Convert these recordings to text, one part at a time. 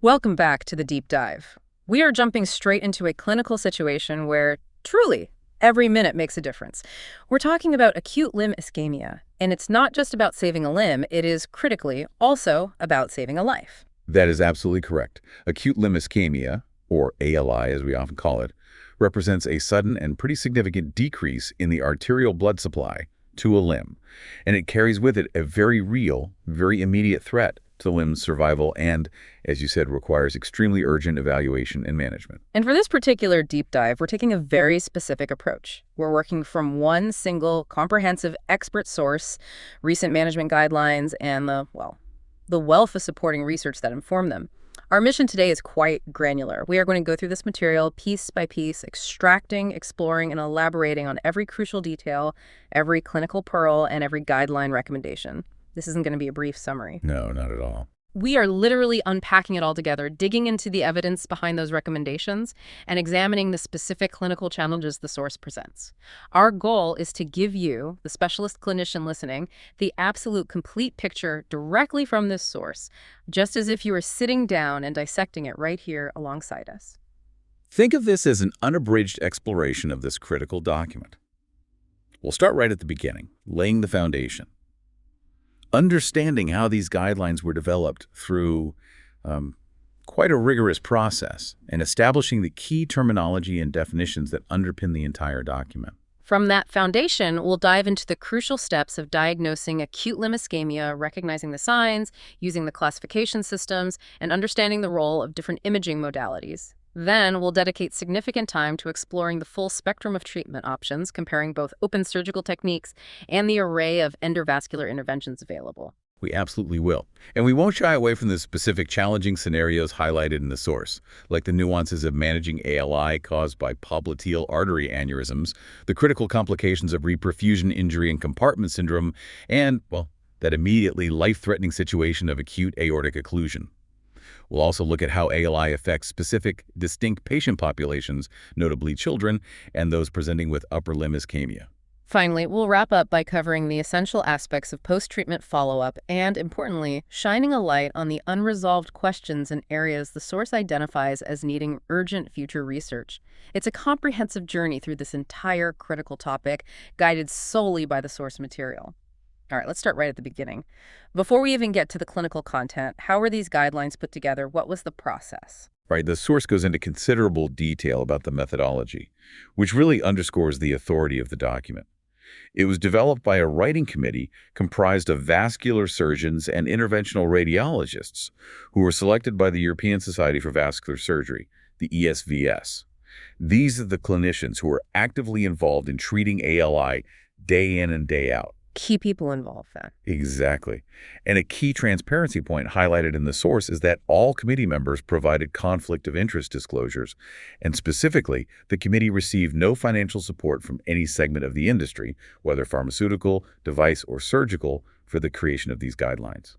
Welcome back to the deep dive. We are jumping straight into a clinical situation where, truly, every minute makes a difference. We're talking about acute limb ischemia, and it's not just about saving a limb, it is critically also about saving a life. That is absolutely correct. Acute limb ischemia, or ALI as we often call it, represents a sudden and pretty significant decrease in the arterial blood supply to a limb, and it carries with it a very real, very immediate threat to the limb's survival and, as you said, requires extremely urgent evaluation and management. And for this particular deep dive, we're taking a very specific approach. We're working from one single, comprehensive expert source, recent management guidelines, and the wealth of supporting research that inform them. Our mission today is quite granular. We are going to go through this material piece by piece, extracting, exploring, and elaborating on every crucial detail, every clinical pearl, and every guideline recommendation. This isn't going to be a brief summary. No, not at all. We are literally unpacking it all together, digging into the evidence behind those recommendations, and examining the specific clinical challenges the source presents. Our goal is to give you, the specialist clinician listening, the absolute complete picture directly from this source, just as if you were sitting down and dissecting it right here alongside us. Think of this as an unabridged exploration of this critical document. We'll start right at the beginning, laying the foundation. Understanding how these guidelines were developed through quite a rigorous process and establishing the key terminology and definitions that underpin the entire document. From that foundation, we'll dive into the crucial steps of diagnosing acute limb ischemia, recognizing the signs, using the classification systems, and understanding the role of different imaging modalities. Then we'll dedicate significant time to exploring the full spectrum of treatment options, comparing both open surgical techniques and the array of endovascular interventions available. We absolutely will. And we won't shy away from the specific challenging scenarios highlighted in the source, like the nuances of managing ALI caused by popliteal artery aneurysms, the critical complications of reperfusion injury and compartment syndrome, and, well, that immediately life-threatening situation of acute aortic occlusion. We'll also look at how ALI affects specific, distinct patient populations, notably children, and those presenting with upper limb ischemia. Finally, we'll wrap up by covering the essential aspects of post-treatment follow-up and, importantly, shining a light on the unresolved questions and areas the source identifies as needing urgent future research. It's a comprehensive journey through this entire critical topic, guided solely by the source material. All right, let's start right at the beginning. Before we even get to the clinical content, how were these guidelines put together? What was the process? Right, the source goes into considerable detail about the methodology, which really underscores the authority of the document. It was developed by a writing committee comprised of vascular surgeons and interventional radiologists who were selected by the European Society for Vascular Surgery, the ESVS. These are the clinicians who are actively involved in treating ALI day in and day out. Key people involved then. Exactly. And a key transparency point highlighted in the source is that all committee members provided conflict of interest disclosures, and specifically, the committee received no financial support from any segment of the industry, whether pharmaceutical, device, or surgical, for the creation of these guidelines.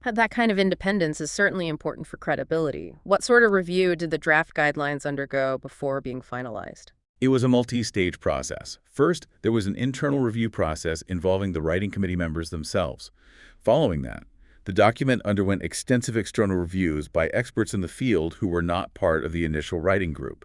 That kind of independence is certainly important for credibility. What sort of review did the draft guidelines undergo before being finalized? It was a multi-stage process. First, there was an internal review process involving the writing committee members themselves. Following that, the document underwent extensive external reviews by experts in the field who were not part of the initial writing group.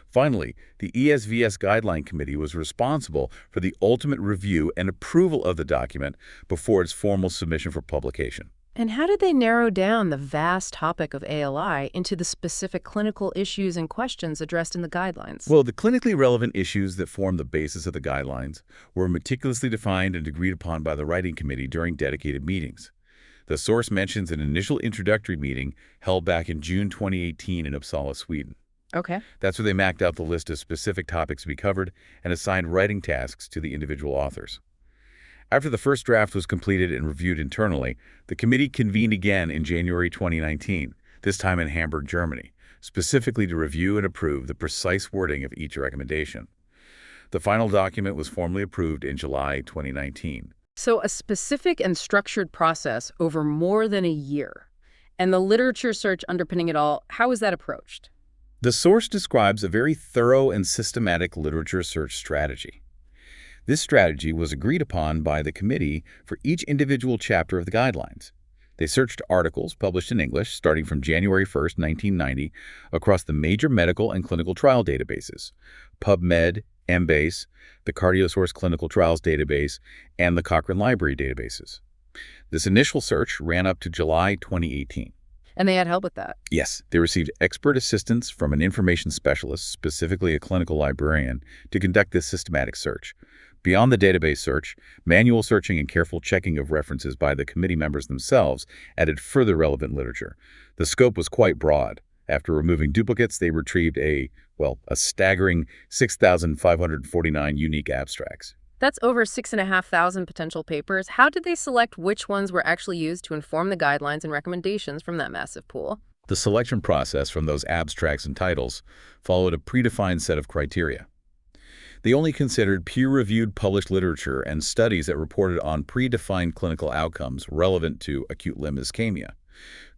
Finally, the ESVS Guideline Committee was responsible for the ultimate review and approval of the document before its formal submission for publication. And how did they narrow down the vast topic of ALI into the specific clinical issues and questions addressed in the guidelines? Well, the clinically relevant issues that form the basis of the guidelines were meticulously defined and agreed upon by the writing committee during dedicated meetings. The source mentions an initial introductory meeting held back in June 2018 in Uppsala, Sweden. Okay. That's where they mapped out the list of specific topics to be covered and assigned writing tasks to the individual authors. After the first draft was completed and reviewed internally, the committee convened again in January 2019, this time in Hamburg, Germany, specifically to review and approve the precise wording of each recommendation. The final document was formally approved in July 2019. So a specific and structured process over more than a year. And the literature search underpinning it all, how is that approached? The source describes a very thorough and systematic literature search strategy. This strategy was agreed upon by the committee for each individual chapter of the guidelines. They searched articles published in English starting from January 1st, 1990, across the major medical and clinical trial databases, PubMed, Embase, the CardioSource Clinical Trials Database, and the Cochrane Library databases. This initial search ran up to July 2018. And they had help with that? Yes, they received expert assistance from an information specialist, specifically a clinical librarian, to conduct this systematic search. Beyond the database search, manual searching and careful checking of references by the committee members themselves added further relevant literature. The scope was quite broad. After removing duplicates, they retrieved a staggering 6,549 unique abstracts. That's over 6,500 potential papers. How did they select which ones were actually used to inform the guidelines and recommendations from that massive pool? The selection process from those abstracts and titles followed a predefined set of criteria. They only considered peer-reviewed published literature and studies that reported on predefined clinical outcomes relevant to acute limb ischemia.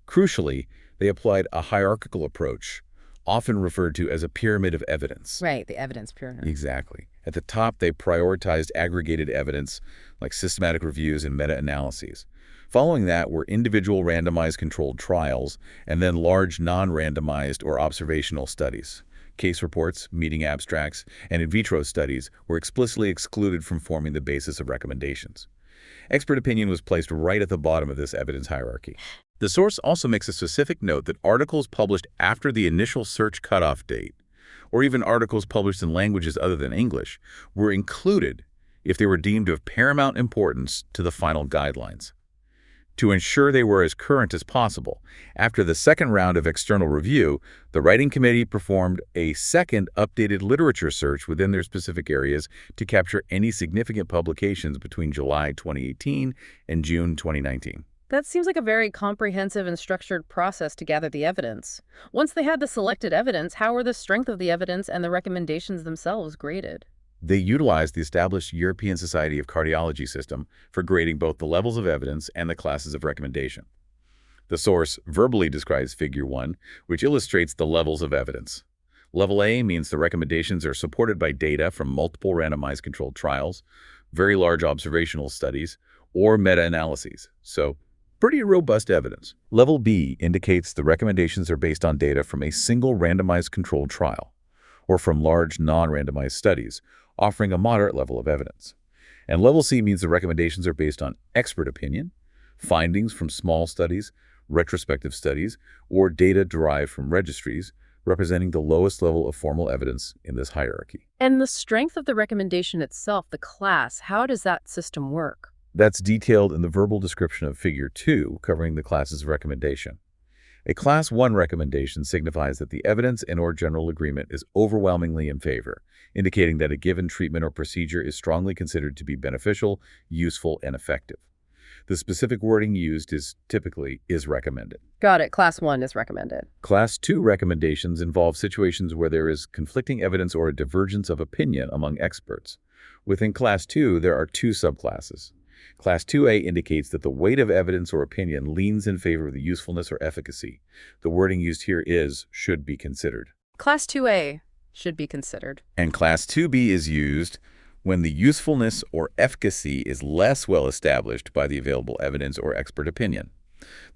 Crucially, they applied a hierarchical approach, often referred to as a pyramid of evidence. Right, the evidence pyramid. Exactly. At the top, they prioritized aggregated evidence like systematic reviews and meta-analyses. Following that were individual randomized controlled trials and then large non-randomized or observational studies. Case reports, meeting abstracts, and in vitro studies were explicitly excluded from forming the basis of recommendations. Expert opinion was placed right at the bottom of this evidence hierarchy. The source also makes a specific note that articles published after the initial search cutoff date, or even articles published in languages other than English, were included if they were deemed of paramount importance to the final guidelines. To ensure they were as current as possible, after the second round of external review, the writing committee performed a second updated literature search within their specific areas to capture any significant publications between July 2018 and June 2019. That seems like a very comprehensive and structured process to gather the evidence. Once they had the selected evidence, how were the strength of the evidence and the recommendations themselves graded? They utilized the established European Society of Cardiology system for grading both the levels of evidence and the classes of recommendation. The source verbally describes Figure 1, which illustrates the levels of evidence. Level A means the recommendations are supported by data from multiple randomized controlled trials, very large observational studies, or meta-analyses, so pretty robust evidence. Level B indicates the recommendations are based on data from a single randomized controlled trial, or from large non-randomized studies, offering a moderate level of evidence. And level C means the recommendations are based on expert opinion, findings from small studies, retrospective studies, or data derived from registries, representing the lowest level of formal evidence in this hierarchy. And the strength of the recommendation itself, the class, how does that system work? That's detailed in the verbal description of Figure 2, covering the class's recommendation. A Class 1 recommendation signifies that the evidence and/or general agreement is overwhelmingly in favor, indicating that a given treatment or procedure is strongly considered to be beneficial, useful, and effective. The specific wording used is typically "is recommended." Got it. Class 1 is recommended. Class 2 recommendations involve situations where there is conflicting evidence or a divergence of opinion among experts. Within Class 2, there are two subclasses. Class 2A indicates that the weight of evidence or opinion leans in favor of the usefulness or efficacy. The wording used here is "should be considered." Class 2A should be considered. And Class 2B is used when the usefulness or efficacy is less well established by the available evidence or expert opinion.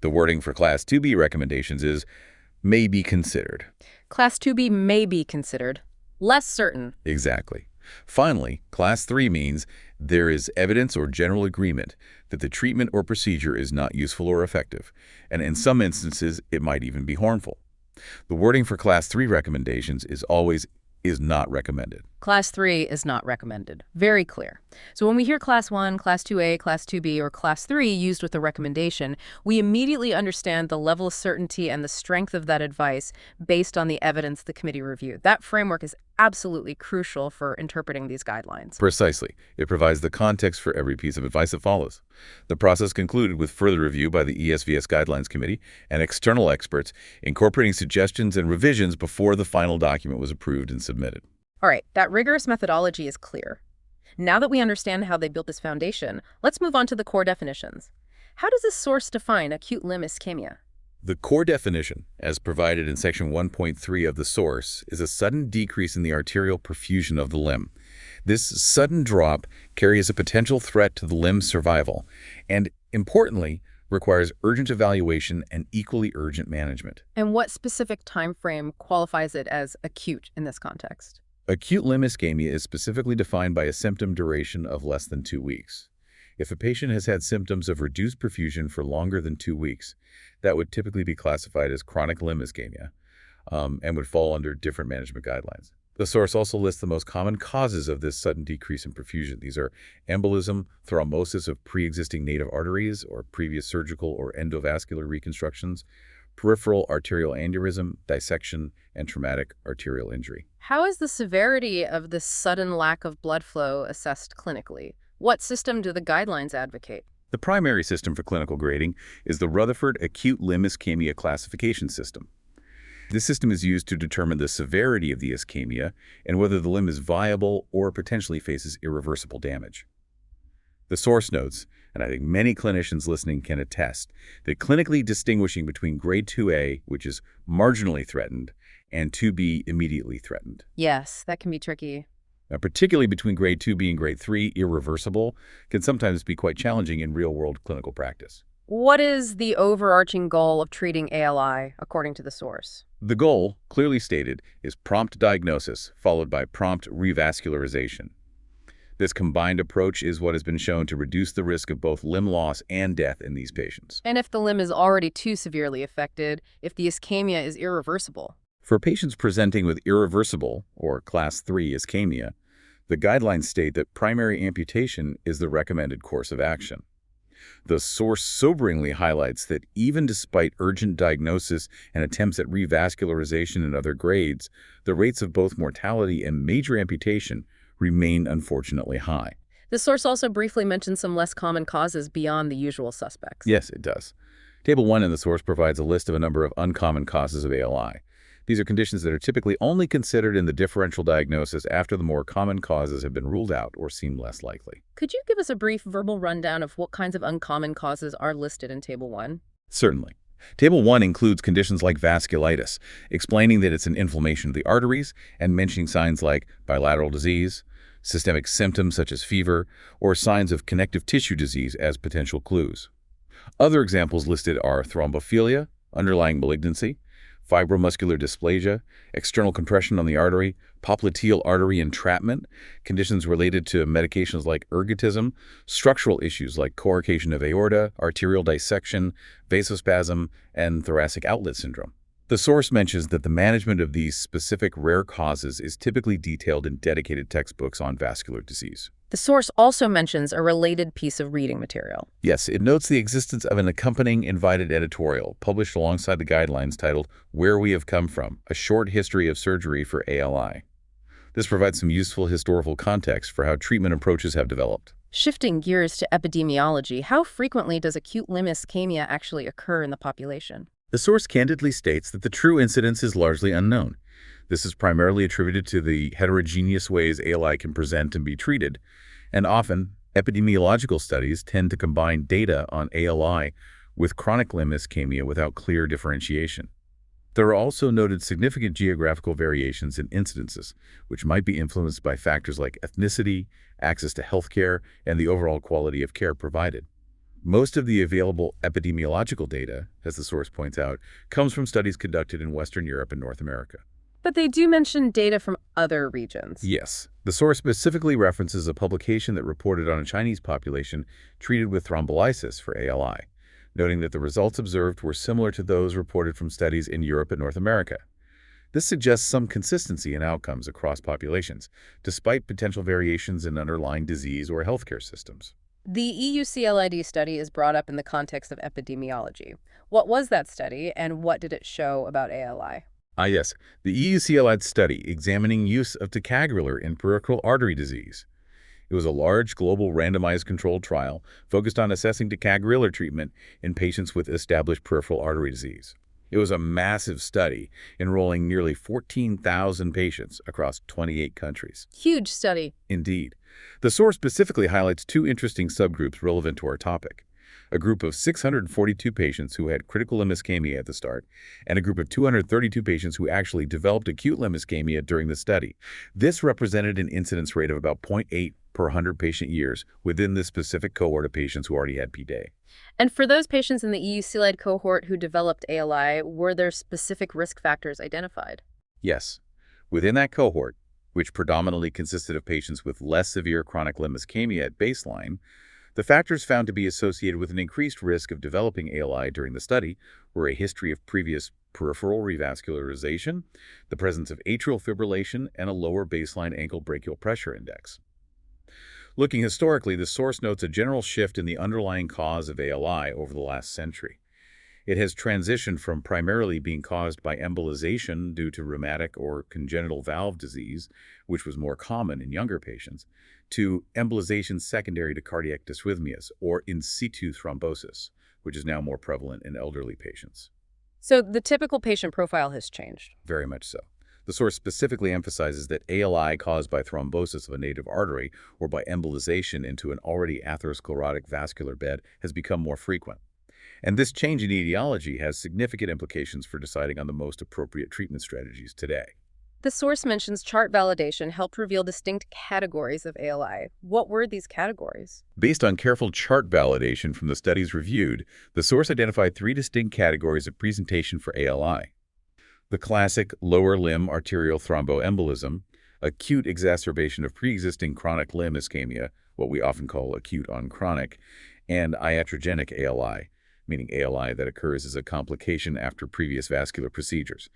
The wording for Class 2B recommendations is "may be considered." Class 2B may be considered. Less certain. Exactly. Finally, Class 3 means there is evidence or general agreement that the treatment or procedure is not useful or effective, and in some instances, it might even be harmful. The wording for Class 3 recommendations is always "is not recommended." Class 3 is not recommended. Very clear. So when we hear Class 1, Class 2A, Class 2B, or Class 3 used with a recommendation, we immediately understand the level of certainty and the strength of that advice based on the evidence the committee reviewed. That framework is absolutely crucial for interpreting these guidelines. Precisely. It provides the context for every piece of advice that follows. The process concluded with further review by the ESVS Guidelines Committee and external experts, incorporating suggestions and revisions before the final document was approved and submitted. All right, that rigorous methodology is clear. Now that we understand how they built this foundation, let's move on to the core definitions. How does this source define acute limb ischemia? The core definition, as provided in Section 1.3 of the source, is a sudden decrease in the arterial perfusion of the limb. This sudden drop carries a potential threat to the limb's survival and, importantly, requires urgent evaluation and equally urgent management. And what specific time frame qualifies it as acute in this context? Acute limb ischemia is specifically defined by a symptom duration of less than 2 weeks. If a patient has had symptoms of reduced perfusion for longer than 2 weeks, that would typically be classified as chronic limb ischemia and would fall under different management guidelines. The source also lists the most common causes of this sudden decrease in perfusion. These are embolism, thrombosis of pre-existing native arteries or previous surgical or endovascular reconstructions, peripheral arterial aneurysm, dissection, and traumatic arterial injury. How is the severity of this sudden lack of blood flow assessed clinically? What system do the guidelines advocate? The primary system for clinical grading is the Rutherford Acute Limb Ischemia Classification System. This system is used to determine the severity of the ischemia and whether the limb is viable or potentially faces irreversible damage. The source notes, and I think many clinicians listening can attest, that clinically distinguishing between grade 2A, which is marginally threatened, and 2B, immediately threatened. Yes, that can be tricky. Now, particularly between grade 2B and grade 3, irreversible, can sometimes be quite challenging in real-world clinical practice. What is the overarching goal of treating ALI, according to the source? The goal, clearly stated, is prompt diagnosis followed by prompt revascularization. This combined approach is what has been shown to reduce the risk of both limb loss and death in these patients. And if the limb is already too severely affected, if the ischemia is irreversible? For patients presenting with irreversible, or class 3 ischemia, the guidelines state that primary amputation is the recommended course of action. The source soberingly highlights that even despite urgent diagnosis and attempts at revascularization in other grades, the rates of both mortality and major amputation remain unfortunately high. The source also briefly mentions some less common causes beyond the usual suspects. Yes, it does. Table 1 in the source provides a list of a number of uncommon causes of ALI. These are conditions that are typically only considered in the differential diagnosis after the more common causes have been ruled out or seem less likely. Could you give us a brief verbal rundown of what kinds of uncommon causes are listed in Table 1? Certainly. Table 1 includes conditions like vasculitis, explaining that it's an inflammation of the arteries and mentioning signs like bilateral disease, systemic symptoms such as fever, or signs of connective tissue disease as potential clues. Other examples listed are thrombophilia, underlying malignancy, fibromuscular dysplasia, external compression on the artery, popliteal artery entrapment, conditions related to medications like ergotism, structural issues like coarctation of aorta, arterial dissection, vasospasm, and thoracic outlet syndrome. The source mentions that the management of these specific rare causes is typically detailed in dedicated textbooks on vascular disease. The source also mentions a related piece of reading material. Yes, it notes the existence of an accompanying invited editorial published alongside the guidelines titled Where We Have Come From, A Short History of Surgery for ALI. This provides some useful historical context for how treatment approaches have developed. Shifting gears to epidemiology, how frequently does acute limb ischemia actually occur in the population? The source candidly states that the true incidence is largely unknown. This is primarily attributed to the heterogeneous ways ALI can present and be treated, and often epidemiological studies tend to combine data on ALI with chronic limb ischemia without clear differentiation. There are also noted significant geographical variations in incidences, which might be influenced by factors like ethnicity, access to healthcare, and the overall quality of care provided. Most of the available epidemiological data, as the source points out, comes from studies conducted in Western Europe and North America. But they do mention data from other regions. Yes. The source specifically references a publication that reported on a Chinese population treated with thrombolysis for ALI, noting that the results observed were similar to those reported from studies in Europe and North America. This suggests some consistency in outcomes across populations, despite potential variations in underlying disease or healthcare systems. The EUCLID study is brought up in the context of epidemiology. What was that study, and what did it show about ALI? Yes, the EUCLID study examining use of ticagrelor in peripheral artery disease. It was a large global randomized controlled trial focused on assessing ticagrelor treatment in patients with established peripheral artery disease. It was a massive study enrolling nearly 14,000 patients across 28 countries. Huge study. Indeed. The source specifically highlights two interesting subgroups relevant to our topic. A group of 642 patients who had critical limb ischemia at the start, and a group of 232 patients who actually developed acute limb ischemia during the study. This represented an incidence rate of about 0.8 per 100 patient years within this specific cohort of patients who already had PD. And for those patients in the EU-SELED cohort who developed ALI, were there specific risk factors identified? Yes, within that cohort, which predominantly consisted of patients with less severe chronic limb ischemia at baseline, the factors found to be associated with an increased risk of developing ALI during the study were a history of previous peripheral revascularization, the presence of atrial fibrillation, and a lower baseline ankle brachial pressure index. Looking historically, the source notes a general shift in the underlying cause of ALI over the last century. It has transitioned from primarily being caused by embolization due to rheumatic or congenital valve disease, which was more common in younger patients, to embolization secondary to cardiac dysrhythmias, or in situ thrombosis, which is now more prevalent in elderly patients. So the typical patient profile has changed. Very much so. The source specifically emphasizes that ALI caused by thrombosis of a native artery or by embolization into an already atherosclerotic vascular bed has become more frequent. And this change in etiology has significant implications for deciding on the most appropriate treatment strategies today. The source mentions chart validation helped reveal distinct categories of ALI. What were these categories? Based on careful chart validation from the studies reviewed, the source identified 3 distinct categories of presentation for ALI. The classic lower limb arterial thromboembolism, acute exacerbation of pre-existing chronic limb ischemia, what we often call acute on chronic, and iatrogenic ALI, meaning ALI that occurs as a complication after previous vascular procedures.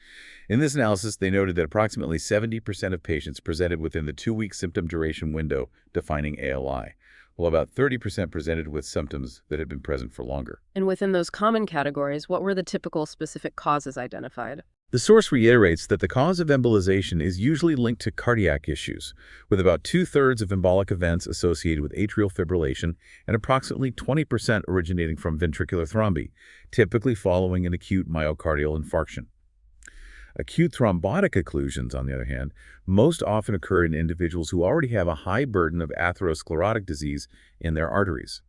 In this analysis, they noted that approximately 70% of patients presented within the 2-week symptom duration window defining ALI, while about 30% presented with symptoms that had been present for longer. And within those common categories, what were the typical specific causes identified? The source reiterates that the cause of embolization is usually linked to cardiac issues, with about 2/3 of embolic events associated with atrial fibrillation and approximately 20% originating from ventricular thrombi, typically following an acute myocardial infarction. Acute thrombotic occlusions, on the other hand, most often occur in individuals who already have a high burden of atherosclerotic disease in their arteries.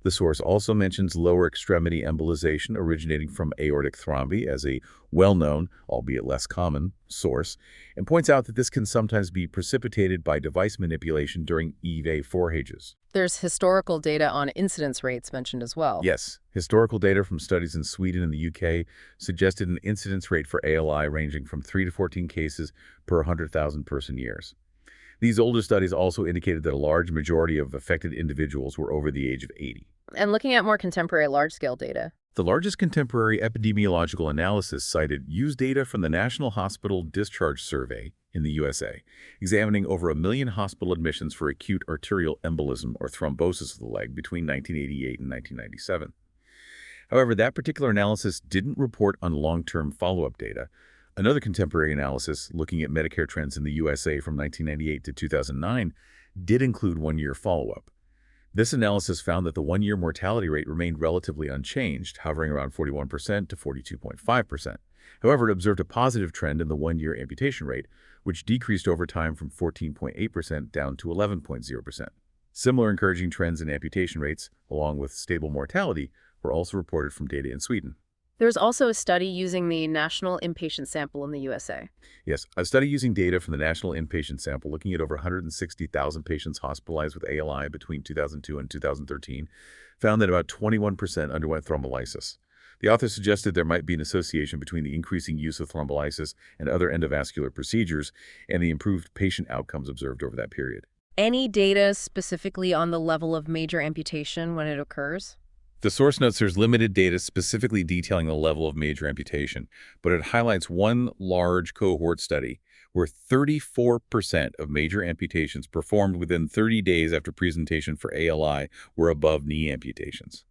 The source also mentions lower extremity embolization originating from aortic thrombi as a well-known, albeit less common, source, and points out that this can sometimes be precipitated by device manipulation during EVA forages. There's historical data on incidence rates mentioned as well. Yes, historical data from studies in Sweden and the UK suggested an incidence rate for ALI ranging from 3 to 14 cases per 100,000 person years. These older studies also indicated that a large majority of affected individuals were over the age of 80. And looking at more contemporary large-scale data, the largest contemporary epidemiological analysis cited used data from the National Hospital Discharge Survey in the USA, examining over 1 million hospital admissions for acute arterial embolism or thrombosis of the leg between 1988 and 1997. However, that particular analysis didn't report on long-term follow-up data. Another contemporary analysis, looking at Medicare trends in the USA from 1998 to 2009, did include 1-year follow-up. This analysis found that the 1-year mortality rate remained relatively unchanged, hovering around 41% to 42.5%. However, it observed a positive trend in the 1-year amputation rate, which decreased over time from 14.8% down to 11.0%. Similar encouraging trends in amputation rates, along with stable mortality, were also reported from data in Sweden. There's also a study using the national inpatient sample in the USA. Yes, a study using data from the national inpatient sample looking at over 160,000 patients hospitalized with ALI between 2002 and 2013 found that about 21% underwent thrombolysis. The author suggested there might be an association between the increasing use of thrombolysis and other endovascular procedures and the improved patient outcomes observed over that period. Any data specifically on the level of major amputation when it occurs? The source notes there's limited data specifically detailing the level of major amputation, but it highlights one large cohort study where 34% of major amputations performed within 30 days after presentation for ALI were above knee amputations.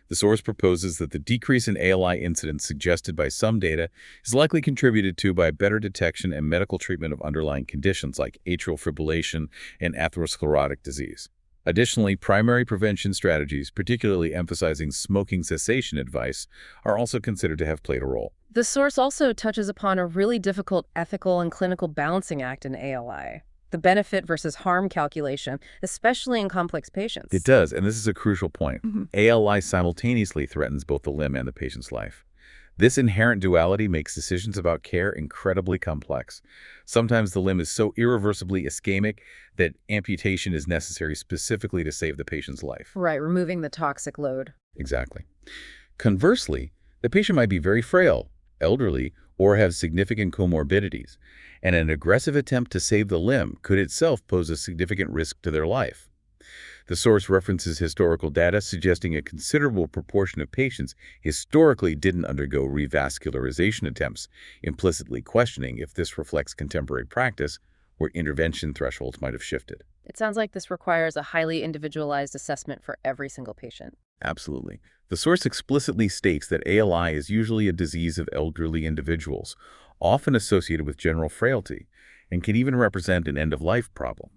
The source proposes that the decrease in ALI incidence suggested by some data is likely contributed to by better detection and medical treatment of underlying conditions like atrial fibrillation and atherosclerotic disease. Additionally, primary prevention strategies, particularly emphasizing smoking cessation advice, are also considered to have played a role. The source also touches upon a really difficult ethical and clinical balancing act in ALI, the benefit versus harm calculation, especially in complex patients. It does, and this is a crucial point. ALI simultaneously threatens both the limb and the patient's life. This inherent duality makes decisions about care incredibly complex. Sometimes the limb is so irreversibly ischemic that amputation is necessary specifically to save the patient's life. Right, removing the toxic load. Exactly. Conversely, the patient might be very frail, elderly, or have significant comorbidities, and an aggressive attempt to save the limb could itself pose a significant risk to their life. The source references historical data suggesting a considerable proportion of patients historically didn't undergo revascularization attempts, implicitly questioning if this reflects contemporary practice where intervention thresholds might have shifted. It sounds like this requires a highly individualized assessment for every single patient. Absolutely. The source explicitly states that ALI is usually a disease of elderly individuals, often associated with general frailty, and can even represent an end-of-life problem.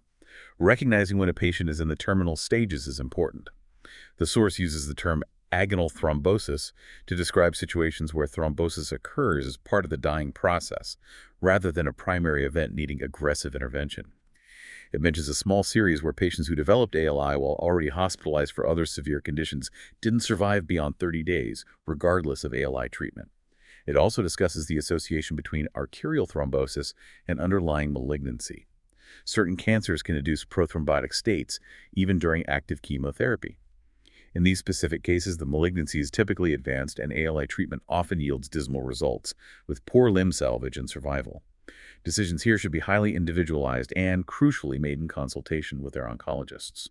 Recognizing when a patient is in the terminal stages is important. The source uses the term agonal thrombosis to describe situations where thrombosis occurs as part of the dying process, rather than a primary event needing aggressive intervention. It mentions a small series where patients who developed ALI while already hospitalized for other severe conditions didn't survive beyond 30 days, regardless of ALI treatment. It also discusses the association between arterial thrombosis and underlying malignancy. Certain cancers can induce prothrombotic states, even during active chemotherapy. In these specific cases, the malignancy is typically advanced and ALI treatment often yields dismal results, with poor limb salvage and survival. Decisions here should be highly individualized and, crucially, made in consultation with their oncologists.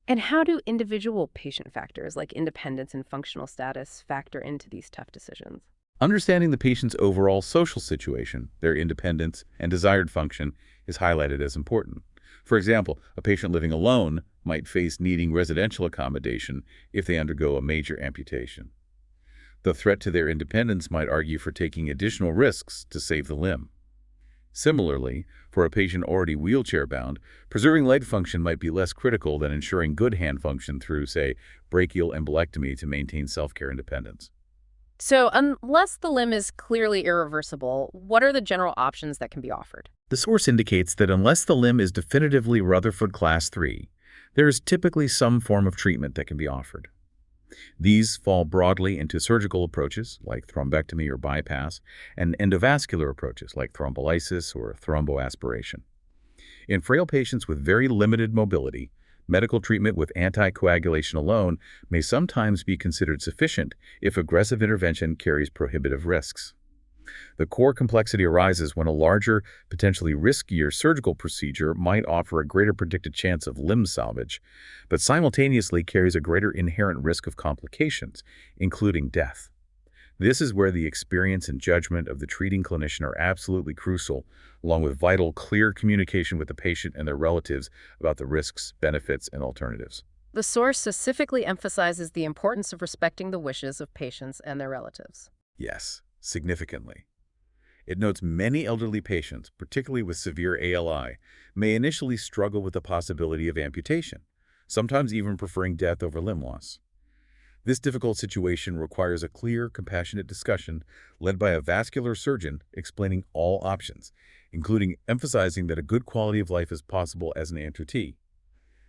And how do individual patient factors like independence and functional status factor into these tough decisions? Understanding the patient's overall social situation, their independence, and desired function is highlighted as important. For example, a patient living alone might face needing residential accommodation if they undergo a major amputation. The threat to their independence might argue for taking additional risks to save the limb. Similarly, for a patient already wheelchair-bound, preserving leg function might be less critical than ensuring good hand function through, say, brachial embolectomy to maintain self-care independence. So, unless the limb is clearly irreversible, what are the general options that can be offered? The source indicates that unless the limb is definitively Rutherford Class 3, there is typically some form of treatment that can be offered. These fall broadly into surgical approaches, like thrombectomy or bypass, and endovascular approaches, like thrombolysis or thromboaspiration. In frail patients with very limited mobility, medical treatment with anticoagulation alone may sometimes be considered sufficient if aggressive intervention carries prohibitive risks. The core complexity arises when a larger, potentially riskier surgical procedure might offer a greater predicted chance of limb salvage, but simultaneously carries a greater inherent risk of complications, including death. This is where the experience and judgment of the treating clinician are absolutely crucial, along with vital, clear communication with the patient and their relatives about the risks, benefits, and alternatives. The source specifically emphasizes the importance of respecting the wishes of patients and their relatives. Yes, significantly. It notes many elderly patients, particularly with severe ALI, may initially struggle with the possibility of amputation, sometimes even preferring death over limb loss. This difficult situation requires a clear, compassionate discussion led by a vascular surgeon explaining all options, including emphasizing that a good quality of life is possible as an amputee.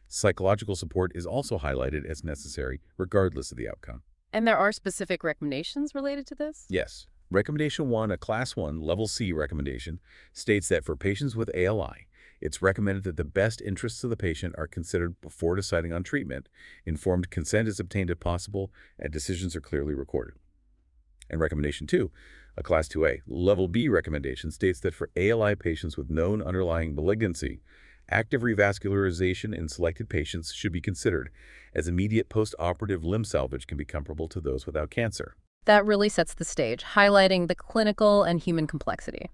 Psychological support is also highlighted as necessary, regardless of the outcome. And there are specific recommendations related to this? Yes. Recommendation 1, a Class 1, Level C recommendation, states that for patients with ALI, it's recommended that the best interests of the patient are considered before deciding on treatment, informed consent is obtained if possible, and decisions are clearly recorded. And Recommendation 2, a Class 2A, Level B recommendation, states that for ALI patients with known underlying malignancy, active revascularization in selected patients should be considered, as immediate post-operative limb salvage can be comparable to those without cancer. That really sets the stage, highlighting the clinical and human complexity.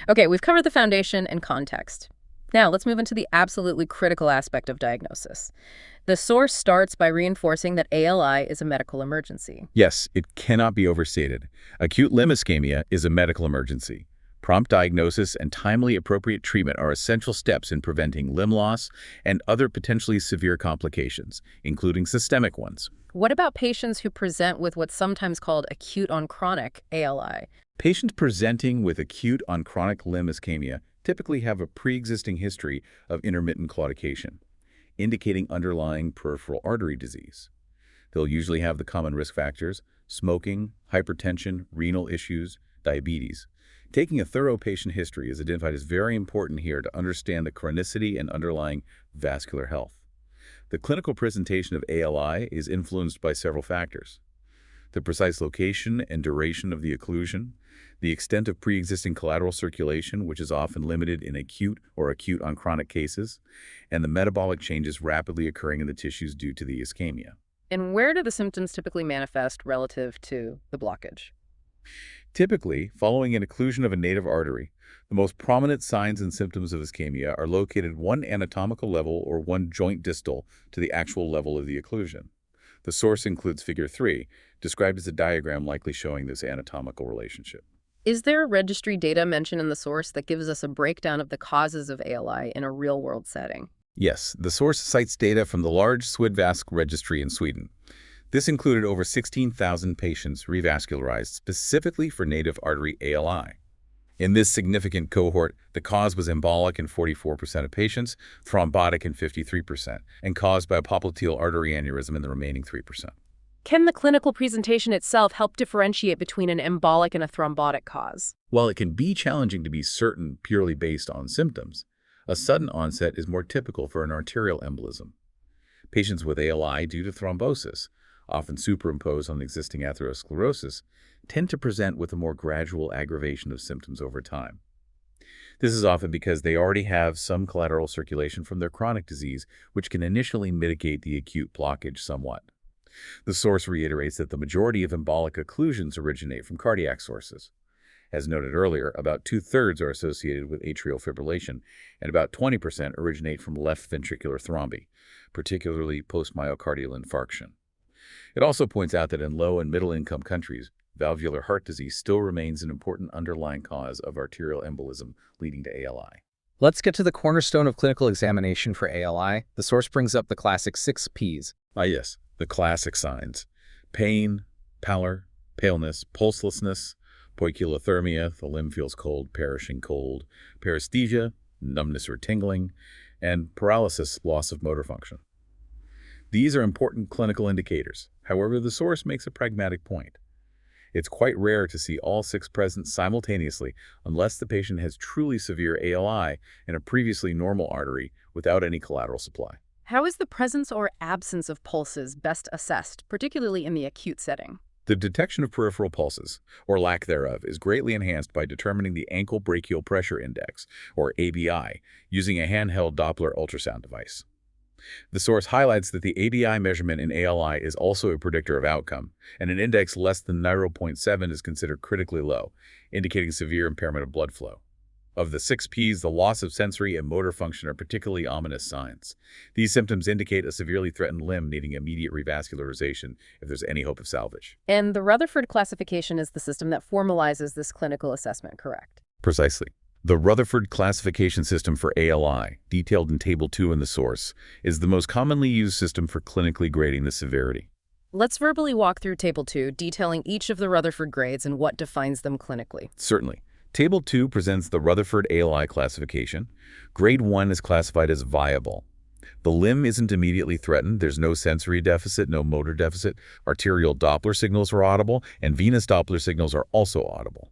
Okay, we've covered the foundation and context. Now, let's move into the absolutely critical aspect of diagnosis. The source starts by reinforcing that ALI is a medical emergency. Yes, it cannot be overstated. Acute limb ischemia is a medical emergency. Prompt diagnosis and timely appropriate treatment are essential steps in preventing limb loss and other potentially severe complications, including systemic ones. What about patients who present with what's sometimes called acute on chronic ALI? Patients presenting with acute on chronic limb ischemia typically have a pre-existing history of intermittent claudication, indicating underlying peripheral artery disease. They'll usually have the common risk factors, smoking, hypertension, renal issues, diabetes. Taking a thorough patient history is identified as very important here to understand the chronicity and underlying vascular health. The clinical presentation of ALI is influenced by several factors: the precise location and duration of the occlusion, the extent of pre-existing collateral circulation, which is often limited in acute or acute on chronic cases, and the metabolic changes rapidly occurring in the tissues due to the ischemia. And where do the symptoms typically manifest relative to the blockage? Typically, following an occlusion of a native artery, the most prominent signs and symptoms of ischemia are located one anatomical level or one joint distal to the actual level of the occlusion. The source includes Figure 3, described as a diagram likely showing this anatomical relationship. Is there registry data mentioned in the source that gives us a breakdown of the causes of ALI in a real-world setting? Yes, the source cites data from the large SWIDVASC registry in Sweden. This included over 16,000 patients revascularized specifically for native artery ALI. In this significant cohort, the cause was embolic in 44% of patients, thrombotic in 53%, and caused by a popliteal artery aneurysm in the remaining 3%. Can the clinical presentation itself help differentiate between an embolic and a thrombotic cause? While it can be challenging to be certain purely based on symptoms, a sudden onset is more typical for an arterial embolism. Patients with ALI due to thrombosis, often superimposed on existing atherosclerosis, tend to present with a more gradual aggravation of symptoms over time. This is often because they already have some collateral circulation from their chronic disease, which can initially mitigate the acute blockage somewhat. The source reiterates that the majority of embolic occlusions originate from cardiac sources. As noted earlier, about 2/3 are associated with atrial fibrillation, and about 20% originate from left ventricular thrombi, particularly post-myocardial infarction. It also points out that in low- and middle-income countries, valvular heart disease still remains an important underlying cause of arterial embolism leading to ALI. Let's get to the cornerstone of clinical examination for ALI. The source brings up the classic 6 Ps. Yes, the classic signs: pain, pallor, paleness, pulselessness, poikilothermia, the limb feels cold, perishing cold, paresthesia, numbness or tingling, and paralysis, loss of motor function. These are important clinical indicators. However, the source makes a pragmatic point. It's quite rare to see all 6 present simultaneously unless the patient has truly severe ALI in a previously normal artery without any collateral supply. How is the presence or absence of pulses best assessed, particularly in the acute setting? The detection of peripheral pulses, or lack thereof, is greatly enhanced by determining the ankle brachial pressure index, or ABI, using a handheld Doppler ultrasound device. The source highlights that the ABI measurement in ALI is also a predictor of outcome, and an index less than 0.7 is considered critically low, indicating severe impairment of blood flow. Of the 6 Ps, the loss of sensory and motor function are particularly ominous signs. These symptoms indicate a severely threatened limb needing immediate revascularization if there's any hope of salvage. And the Rutherford classification is the system that formalizes this clinical assessment, correct? Precisely. The Rutherford classification system for ALI, detailed in Table 2 in the source, is the most commonly used system for clinically grading the severity. Let's verbally walk through Table 2, detailing each of the Rutherford grades and what defines them clinically. Certainly. Table 2 presents the Rutherford ALI classification. Grade 1 is classified as viable. The limb isn't immediately threatened. There's no sensory deficit, no motor deficit. Arterial Doppler signals are audible, and venous Doppler signals are also audible.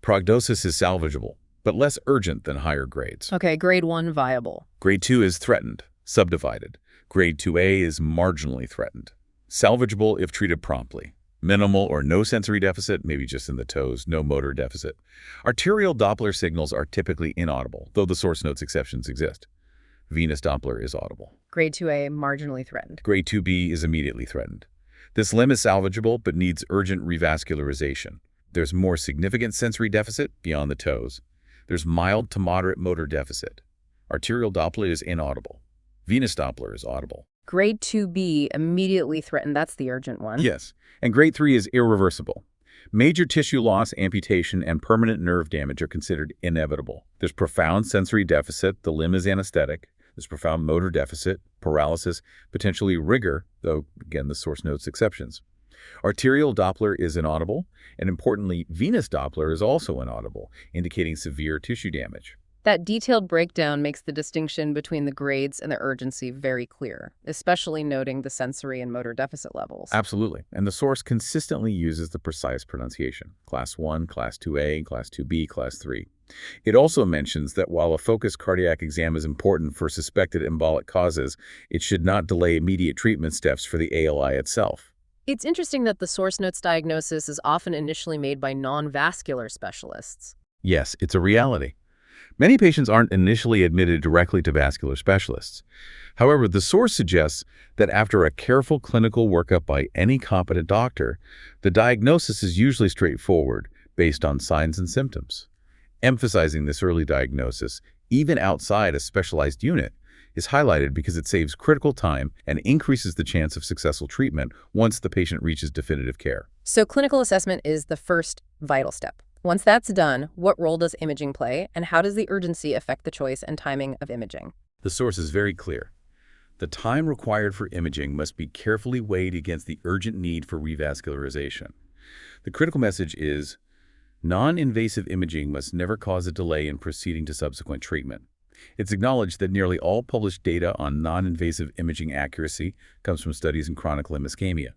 Prognosis is salvageable, but less urgent than higher grades. Okay, grade 1, viable. Grade 2 is threatened, subdivided. Grade 2A is marginally threatened. Salvageable if treated promptly. Minimal or no sensory deficit, maybe just in the toes, no motor deficit. Arterial Doppler signals are typically inaudible, though the source notes exceptions exist. Venous Doppler is audible. Grade 2A, marginally threatened. Grade 2B is immediately threatened. This limb is salvageable but needs urgent revascularization. There's more significant sensory deficit beyond the toes. There's mild to moderate motor deficit. Arterial Doppler is inaudible. Venous Doppler is audible. Grade 2B, immediately threatened. That's the urgent one. Yes. And grade 3 is irreversible. Major tissue loss, amputation, and permanent nerve damage are considered inevitable. There's profound sensory deficit. The limb is anesthetic. There's profound motor deficit, paralysis, potentially rigor, though, again, the source notes exceptions. Arterial Doppler is inaudible, and importantly, venous Doppler is also inaudible, indicating severe tissue damage. That detailed breakdown makes the distinction between the grades and the urgency very clear, especially noting the sensory and motor deficit levels. Absolutely. And the source consistently uses the precise pronunciation: Class 1, Class 2A, Class 2B, Class 3. It also mentions that while a focused cardiac exam is important for suspected embolic causes, it should not delay immediate treatment steps for the ALI itself. It's interesting that the source notes diagnosis is often initially made by non-vascular specialists. Yes, it's a reality. Many patients aren't initially admitted directly to vascular specialists. However, the source suggests that after a careful clinical workup by any competent doctor, the diagnosis is usually straightforward, based on signs and symptoms. Emphasizing this early diagnosis, even outside a specialized unit, is highlighted because it saves critical time and increases the chance of successful treatment once the patient reaches definitive care. So clinical assessment is the first vital step. Once that's done, what role does imaging play, and how does the urgency affect the choice and timing of imaging? The source is very clear. The time required for imaging must be carefully weighed against the urgent need for revascularization. The critical message is, non-invasive imaging must never cause a delay in proceeding to subsequent treatment. It's acknowledged that nearly all published data on non-invasive imaging accuracy comes from studies in chronic limb ischemia.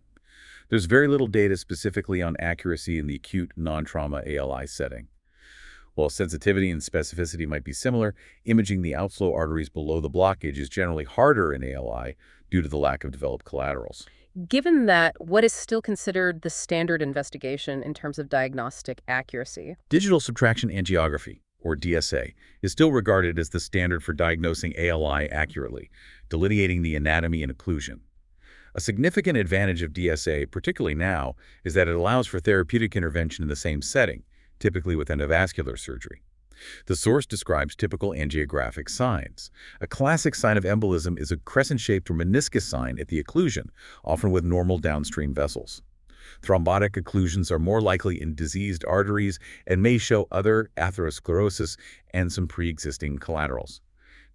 There's very little data specifically on accuracy in the acute non-trauma ALI setting. While sensitivity and specificity might be similar, imaging the outflow arteries below the blockage is generally harder in ALI due to the lack of developed collaterals. Given that, what is still considered the standard investigation in terms of diagnostic accuracy? Digital subtraction angiography, or DSA, is still regarded as the standard for diagnosing ALI accurately, delineating the anatomy and occlusion. A significant advantage of DSA, particularly now, is that it allows for therapeutic intervention in the same setting, typically with endovascular surgery. The source describes typical angiographic signs. A classic sign of embolism is a crescent-shaped or meniscus sign at the occlusion, often with normal downstream vessels. Thrombotic occlusions are more likely in diseased arteries and may show other atherosclerosis and some pre-existing collaterals.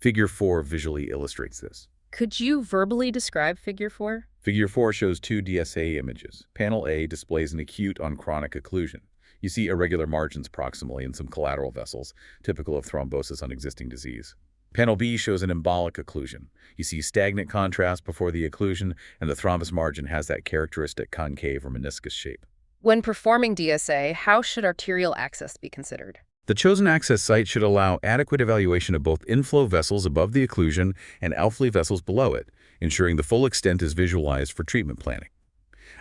Figure 4 visually illustrates this. Could you verbally describe Figure 4? Figure 4 shows two DSA images. Panel A displays an acute on chronic occlusion. You see irregular margins proximally and some collateral vessels, typical of thrombosis on existing disease. Panel B shows an embolic occlusion. You see stagnant contrast before the occlusion, and the thrombus margin has that characteristic concave or meniscus shape. When performing DSA, how should arterial access be considered? The chosen access site should allow adequate evaluation of both inflow vessels above the occlusion and outflow vessels below it, ensuring the full extent is visualized for treatment planning.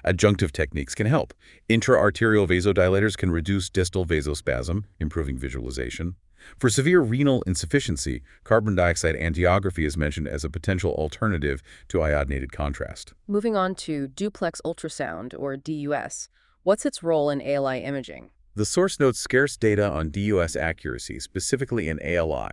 Adjunctive techniques can help. Intra-arterial vasodilators can reduce distal vasospasm, improving visualization. For severe renal insufficiency, carbon dioxide angiography is mentioned as a potential alternative to iodinated contrast. Moving on to duplex ultrasound, or DUS. What's its role in ALI imaging? The source notes scarce data on DUS accuracy, specifically in ALI.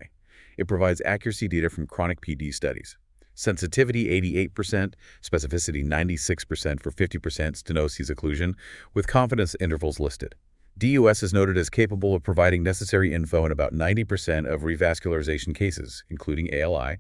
It provides accuracy data from chronic PD studies. Sensitivity 88%, specificity 96% for 50% stenosis occlusion, with confidence intervals listed. DUS is noted as capable of providing necessary info in about 90% of revascularization cases, including ALI.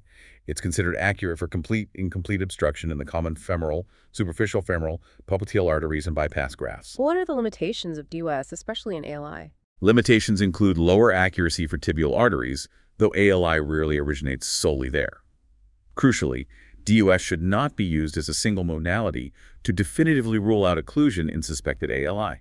It's considered accurate for complete incomplete obstruction in the common femoral, superficial femoral, popliteal arteries, and bypass grafts. What are the limitations of DUS, especially in ALI? Limitations include lower accuracy for tibial arteries, though ALI rarely originates solely there. Crucially, DUS should not be used as a single modality to definitively rule out occlusion in suspected ALI.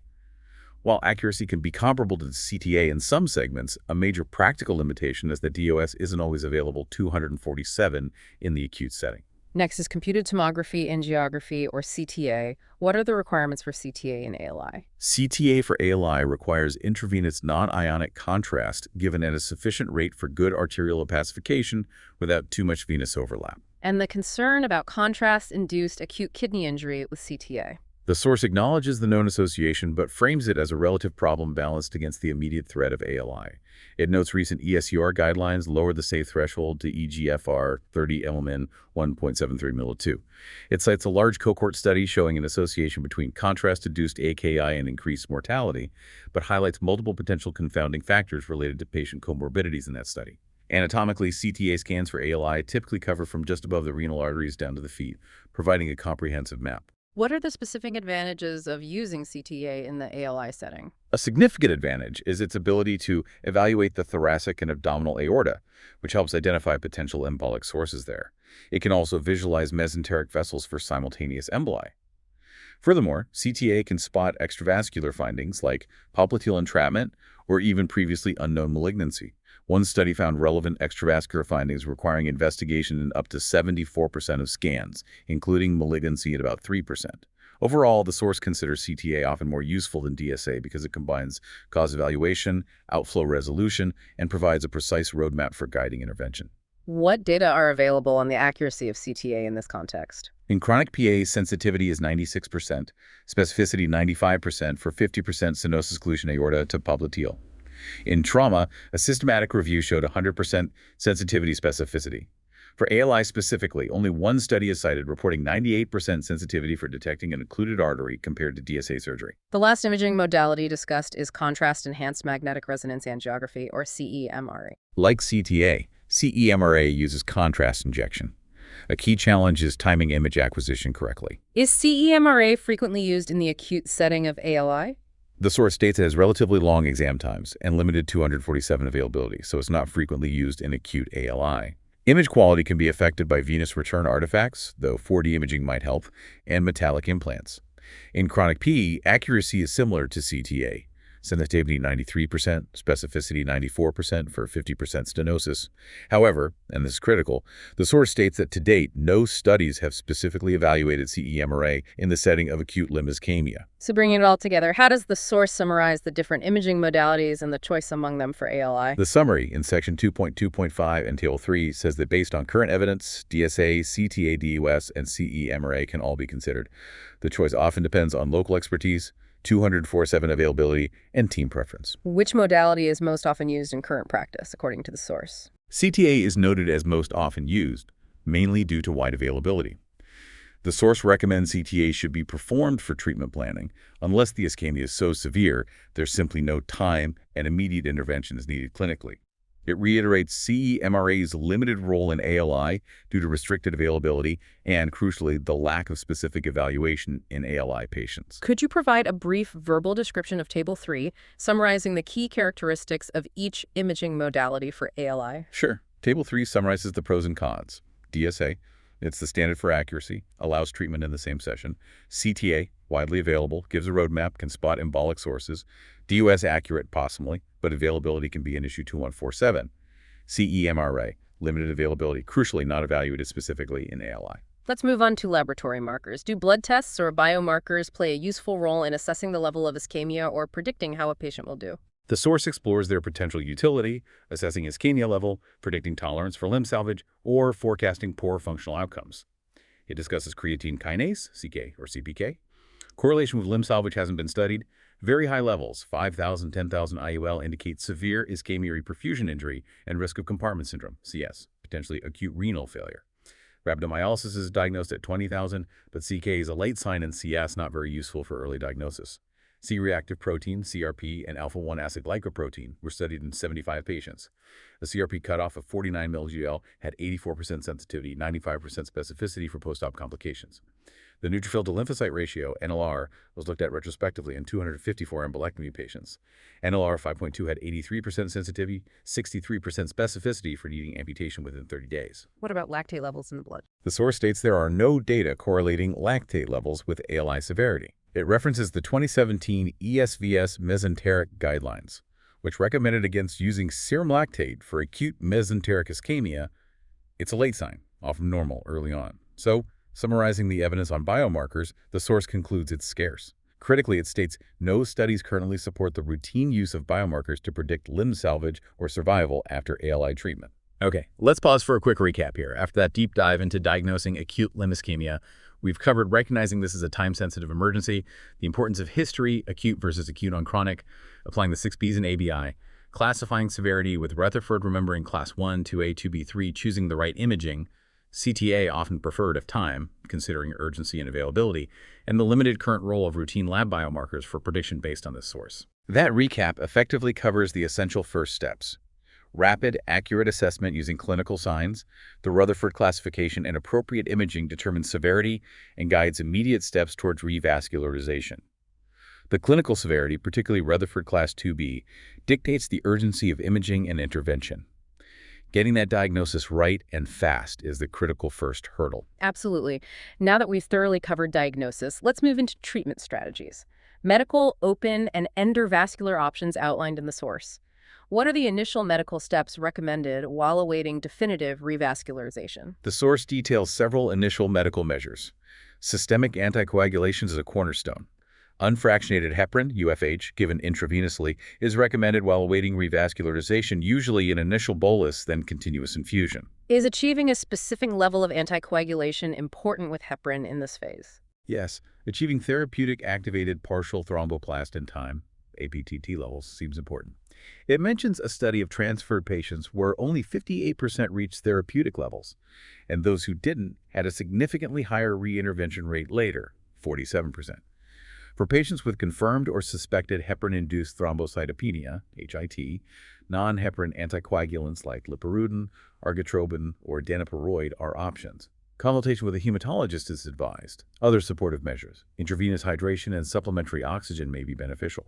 While accuracy can be comparable to the CTA in some segments, a major practical limitation is that DUS isn't always available 247 in the acute setting. Next is computed tomography, angiography, or CTA. What are the requirements for CTA in ALI? CTA for ALI requires intravenous non-ionic contrast given at a sufficient rate for good arterial opacification without too much venous overlap. And the concern about contrast-induced acute kidney injury with CTA. The source acknowledges the known association but frames it as a relative problem balanced against the immediate threat of ALI. It notes recent ESUR guidelines lowered the safe threshold to eGFR 30 mmHg 1.73 mL2. It cites a large cohort study showing an association between contrast-induced AKI and increased mortality, but highlights multiple potential confounding factors related to patient comorbidities in that study. Anatomically, CTA scans for ALI typically cover from just above the renal arteries down to the feet, providing a comprehensive map. What are the specific advantages of using CTA in the ALI setting? A significant advantage is its ability to evaluate the thoracic and abdominal aorta, which helps identify potential embolic sources there. It can also visualize mesenteric vessels for simultaneous emboli. Furthermore, CTA can spot extravascular findings like popliteal entrapment or even previously unknown malignancy. One study found relevant extravascular findings requiring investigation in up to 74% of scans, including malignancy at about 3%. Overall, the source considers CTA often more useful than DSA because it combines cause evaluation, outflow resolution, and provides a precise roadmap for guiding intervention. What data are available on the accuracy of CTA in this context? In chronic PA, sensitivity is 96%, specificity 95% for 50% stenosis occlusion aorta to popliteal. In trauma, a systematic review showed 100% sensitivity specificity. For ALI specifically, only one study is cited reporting 98% sensitivity for detecting an occluded artery compared to DSA surgery. The last imaging modality discussed is contrast-enhanced magnetic resonance angiography, or CEMRA. Like CTA, CEMRA uses contrast injection. A key challenge is timing image acquisition correctly. Is CEMRA frequently used in the acute setting of ALI? The source states it has relatively long exam times and limited 247 availability, so it's not frequently used in acute ALI. Image quality can be affected by venous return artifacts, though 4D imaging might help, and metallic implants. In chronic PE, accuracy is similar to CTA. Sensitivity 93%, specificity 94% for 50% stenosis. However, and this is critical, the source states that to date, no studies have specifically evaluated CEMRA in the setting of acute limb ischemia. So bringing it all together, how does the source summarize the different imaging modalities and the choice among them for ALI? The summary in section 2.2.5 and table 3 says that based on current evidence, DSA, CTA, DUS, and CEMRA can all be considered. The choice often depends on local expertise, 247 availability, and team preference. Which modality is most often used in current practice, according to the source? CTA is noted as most often used, mainly due to wide availability. The source recommends CTA should be performed for treatment planning unless the ischemia is so severe there's simply no time and immediate intervention is needed clinically. It reiterates CEMRA's limited role in ALI due to restricted availability and, crucially, the lack of specific evaluation in ALI patients. Could you provide a brief verbal description of Table 3, summarizing the key characteristics of each imaging modality for ALI? Sure. Table 3 summarizes the pros and cons. DSA, it's the standard for accuracy, allows treatment in the same session. CTA, widely available, gives a roadmap, can spot embolic sources. DUS, accurate, possibly, but availability can be an issue 2147. CEMRA, limited availability, crucially not evaluated specifically in ALI. Let's move on to laboratory markers. Do blood tests or biomarkers play a useful role in assessing the level of ischemia or predicting how a patient will do? The source explores their potential utility, assessing ischemia level, predicting tolerance for limb salvage, or forecasting poor functional outcomes. It discusses creatine kinase, CK or CPK. Correlation with limb salvage hasn't been studied. Very high levels, 5,000, 10,000 IUL, indicate severe ischemia reperfusion injury and risk of compartment syndrome, CS, potentially acute renal failure. Rhabdomyolysis is diagnosed at 20,000, but CK is a late sign in CS, not very useful for early diagnosis. C-reactive protein, CRP, and alpha-1 acid-glycoprotein were studied in 75 patients. The CRP cutoff of 49 mg/L had 84% sensitivity, 95% specificity for post-op complications. The neutrophil to lymphocyte ratio, NLR, was looked at retrospectively in 254 embolectomy patients. NLR 5.2 had 83% sensitivity, 63% specificity for needing amputation within 30 days. What about lactate levels in the blood? The source states there are no data correlating lactate levels with ALI severity. It references the 2017 ESVS mesenteric guidelines, which recommended against using serum lactate for acute mesenteric ischemia. It's a late sign, often normal early on. So, summarizing the evidence on biomarkers, the source concludes it's scarce. Critically, it states no studies currently support the routine use of biomarkers to predict limb salvage or survival after ALI treatment. Okay, let's pause for a quick recap here. After that deep dive into diagnosing acute limb ischemia, we've covered recognizing this is a time-sensitive emergency, the importance of history, acute versus acute on chronic, applying the 6Bs and ABI, classifying severity with Rutherford remembering class 1, 2A, 2B, 3, choosing the right imaging, CTA often preferred if time, considering urgency and availability, and the limited current role of routine lab biomarkers for prediction based on this source. That recap effectively covers the essential first steps. Rapid, accurate assessment using clinical signs, the Rutherford classification, and appropriate imaging determines severity and guides immediate steps towards revascularization. The clinical severity, particularly Rutherford Class 2B, dictates the urgency of imaging and intervention. Getting that diagnosis right and fast is the critical first hurdle. Absolutely. Now that we've thoroughly covered diagnosis, let's move into treatment strategies. Medical, open, and endovascular options outlined in the source. What are the initial medical steps recommended while awaiting definitive revascularization? The source details several initial medical measures. Systemic anticoagulation is a cornerstone. Unfractionated heparin, UFH, given intravenously, is recommended while awaiting revascularization, usually an initial bolus, then continuous infusion. Is achieving a specific level of anticoagulation important with heparin in this phase? Yes, achieving therapeutic activated partial thromboplast in time, APTT levels, seems important. It mentions a study of transferred patients where only 58% reached therapeutic levels, and those who didn't had a significantly higher reintervention rate later, 47%. For patients with confirmed or suspected heparin-induced thrombocytopenia, HIT, non-heparin anticoagulants like lipirudin, argatroban, or daniparoid are options. Consultation with a hematologist is advised. Other supportive measures, intravenous hydration and supplementary oxygen, may be beneficial.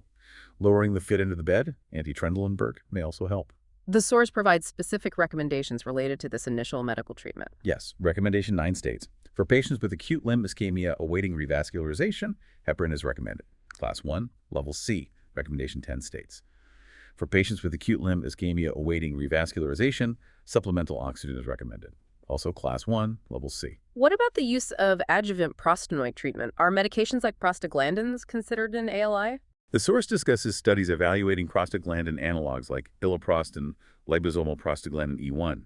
Lowering the fit into the bed, anti-Trendelenburg, may also help. The source provides specific recommendations related to this initial medical treatment. Yes, recommendation 9 states. For patients with acute limb ischemia awaiting revascularization, heparin is recommended. Class 1, level C, recommendation 10 states. For patients with acute limb ischemia awaiting revascularization, supplemental oxygen is recommended. Also Class 1, level C. What about the use of adjuvant prostanoid treatment? Are medications like prostaglandins considered in ALI? The source discusses studies evaluating prostaglandin analogs like iloprost and liposomal prostaglandin E1.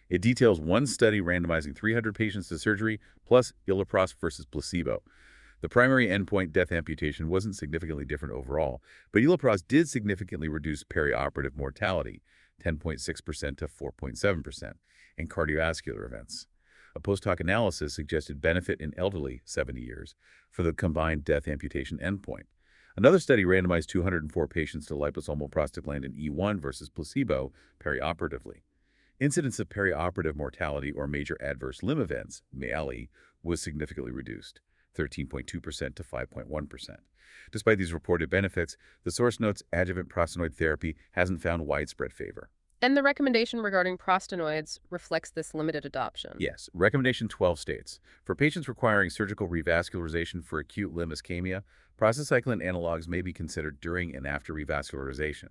It details one study randomizing 300 patients to surgery plus iloprost versus placebo. The primary endpoint, death amputation, wasn't significantly different overall, but iloprost did significantly reduce perioperative mortality, 10.6% to 4.7%, and cardiovascular events. A post-hoc analysis suggested benefit in elderly 70 years for the combined death amputation endpoint. Another study randomized 204 patients to liposomal prostaglandin E1 versus placebo perioperatively. Incidence of perioperative mortality or major adverse limb events, MALE, was significantly reduced, 13.2% to 5.1%. Despite these reported benefits, the source notes adjuvant prostanoid therapy hasn't found widespread favor. And the recommendation regarding prostanoids reflects this limited adoption. Yes, recommendation 12 states. For patients requiring surgical revascularization for acute limb ischemia, prostacyclin analogs may be considered during and after revascularization.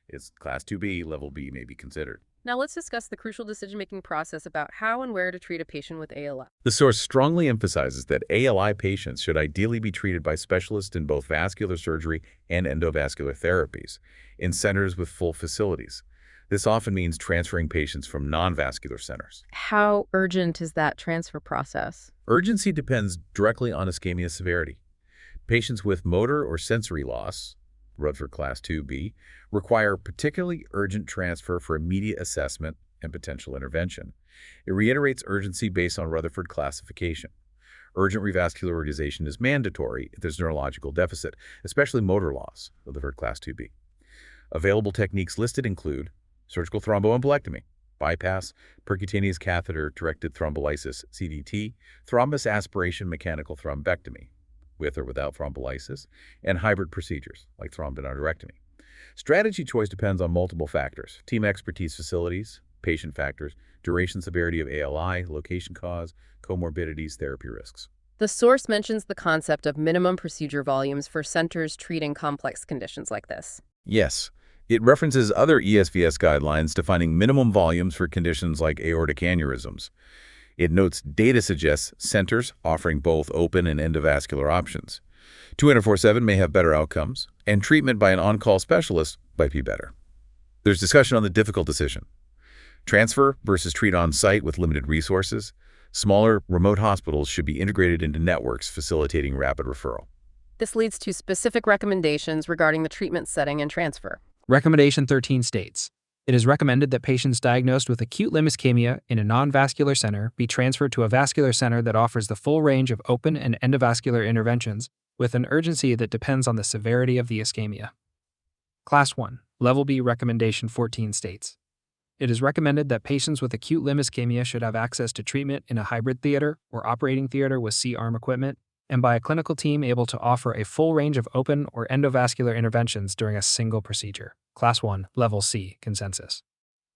Its Class 2B, level B may be considered. Now let's discuss the crucial decision-making process about how and where to treat a patient with ALI. The source strongly emphasizes that ALI patients should ideally be treated by specialists in both vascular surgery and endovascular therapies, in centers with full facilities. This often means transferring patients from non-vascular centers. How urgent is that transfer process? Urgency depends directly on ischemia severity. Patients with motor or sensory loss, Rutherford Class 2B, require particularly urgent transfer for immediate assessment and potential intervention. It reiterates urgency based on Rutherford classification. Urgent revascularization is mandatory if there's neurological deficit, especially motor loss, Rutherford Class 2B. Available techniques listed include surgical thromboembolectomy, bypass, percutaneous catheter-directed thrombolysis, CDT, thrombus aspiration mechanical thrombectomy, with or without thrombolysis, and hybrid procedures like thrombinoidectomy. Strategy choice depends on multiple factors: team expertise, facilities, patient factors, duration severity of ALI, location cause, comorbidities, therapy risks. The source mentions the concept of minimum procedure volumes for centers treating complex conditions like this. Yes, it references other ESVS guidelines defining minimum volumes for conditions like aortic aneurysms. It notes data suggests centers offering both open and endovascular options. 24/7 may have better outcomes, and treatment by an on-call specialist might be better. There's discussion on the difficult decision: transfer versus treat on-site with limited resources. Smaller, remote hospitals should be integrated into networks facilitating rapid referral. This leads to specific recommendations regarding the treatment setting and transfer. Recommendation 13 states, it is recommended that patients diagnosed with acute limb ischemia in a non-vascular center be transferred to a vascular center that offers the full range of open and endovascular interventions with an urgency that depends on the severity of the ischemia. Class 1, Level B recommendation 14 states, It is recommended that patients with acute limb ischemia should have access to treatment in a hybrid theater or operating theater with C-arm equipment, and by a clinical team able to offer a full range of open or endovascular interventions during a single procedure. Class 1, Level C, Consensus.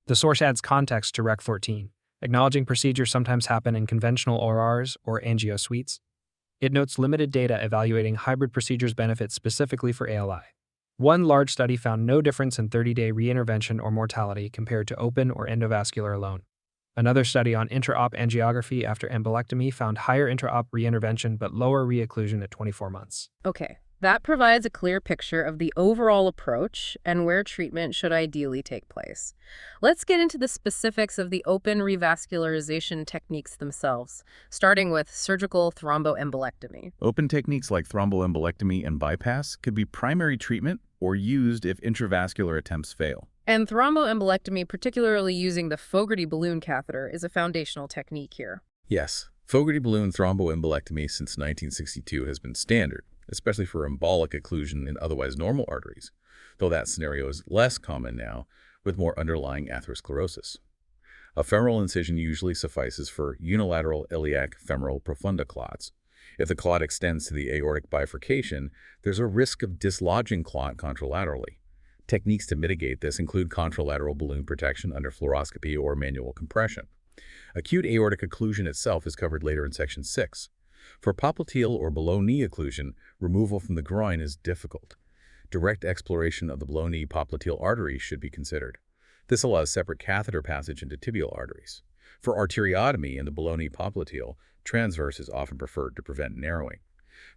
The source adds context to Rec 14, acknowledging procedures sometimes happen in conventional ORs or angio suites. It notes limited data evaluating hybrid procedures' benefits specifically for ALI. One large study found no difference in 30-day reintervention or mortality compared to open or endovascular alone. Another study on intra-op angiography after embolectomy found higher intra-op reintervention but lower reocclusion at 24 months. Okay, that provides a clear picture of the overall approach and where treatment should ideally take place. Let's get into the specifics of the open revascularization techniques themselves, starting with surgical thromboembolectomy. Open techniques like thromboembolectomy and bypass could be primary treatment or used if intravascular attempts fail. And thromboembolectomy, particularly using the Fogarty balloon catheter, is a foundational technique here. Yes, Fogarty balloon thromboembolectomy since 1962 has been standard, especially for embolic occlusion in otherwise normal arteries, though that scenario is less common now with more underlying atherosclerosis. A femoral incision usually suffices for unilateral iliac femoral profunda clots. If the clot extends to the aortic bifurcation, there's a risk of dislodging clot contralaterally. Techniques to mitigate this include contralateral balloon protection under fluoroscopy or manual compression. Acute aortic occlusion itself is covered later in Section 6. For popliteal or below-knee occlusion, removal from the groin is difficult. Direct exploration of the below-knee popliteal artery should be considered. This allows separate catheter passage into tibial arteries. For arteriotomy in the below-knee popliteal, transverse is often preferred to prevent narrowing.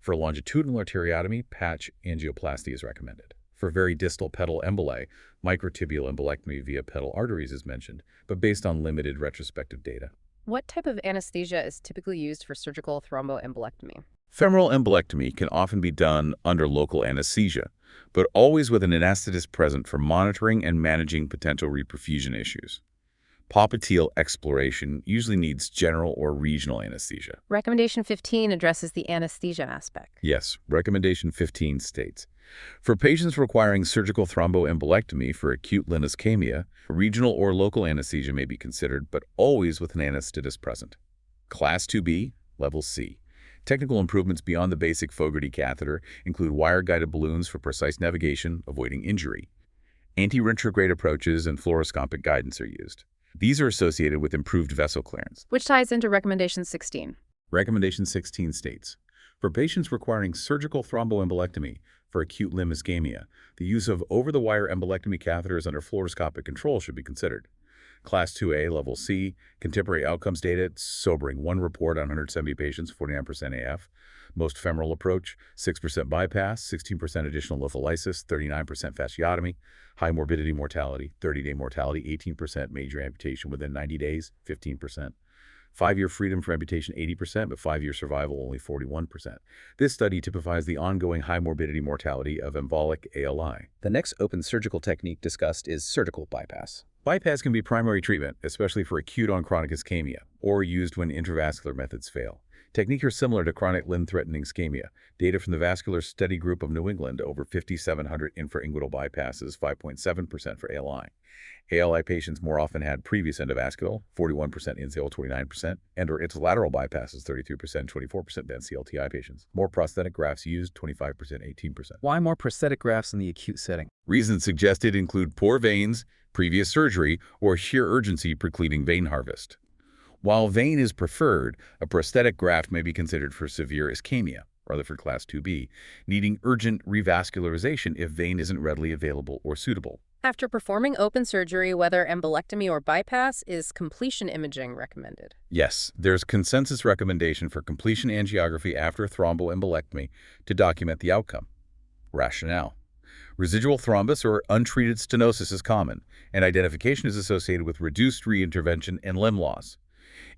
For longitudinal arteriotomy, patch angioplasty is recommended. For very distal pedal emboli, microtibial embolectomy via pedal arteries is mentioned, but based on limited retrospective data. What type of anesthesia is typically used for surgical thromboembolectomy? Femoral embolectomy can often be done under local anesthesia, but always with an anesthetist present for monitoring and managing potential reperfusion issues. Popliteal exploration usually needs general or regional anesthesia. Recommendation 15 addresses the anesthesia aspect. Yes, Recommendation 15 states, for patients requiring surgical thromboembolectomy for acute limb ischemia, regional or local anesthesia may be considered, but always with an anesthetist present. Class 2B, Level C. Technical improvements beyond the basic Fogarty catheter include wire-guided balloons for precise navigation, avoiding injury. Anti-retrograde approaches and fluoroscopic guidance are used. These are associated with improved vessel clearance. Which ties into Recommendation 16. Recommendation 16 states, for patients requiring surgical thromboembolectomy for acute limb ischemia, the use of over-the-wire embolectomy catheters under fluoroscopic control should be considered. Class 2A, Level C, contemporary outcomes data, sobering. One report on 170 patients, 49% AF. Most femoral approach, 6% bypass, 16% additional lopholysis, 39% fasciotomy. High morbidity mortality, 30-day mortality, 18% major amputation within 90 days, 15%. 5-year freedom for amputation, 80%, but 5-year survival, only 41%. This study typifies the ongoing high morbidity mortality of embolic ALI. The next open surgical technique discussed is surgical bypass. Bypass can be primary treatment, especially for acute on chronic ischemia, or used when intravascular methods fail. Techniques are similar to chronic limb-threatening ischemia. Data from the Vascular Study Group of New England, over 5,700 infrainguinal bypasses, 5.7% for ALI. ALI patients more often had previous endovascular, 41% NCL, 29%, and/or ipsilateral bypasses, 33%, 24% than CLTI patients. More prosthetic grafts used, 25%, 18%. Why more prosthetic grafts in the acute setting? Reasons suggested include poor veins, previous surgery, or sheer urgency precluding vein harvest. While vein is preferred, a prosthetic graft may be considered for severe ischemia, Rutherford Class 2B, needing urgent revascularization if vein isn't readily available or suitable. After performing open surgery, whether embolectomy or bypass, is completion imaging recommended? Yes, there's consensus recommendation for completion angiography after thromboembolectomy to document the outcome. Rationale. Residual thrombus or untreated stenosis is common, and identification is associated with reduced reintervention and limb loss.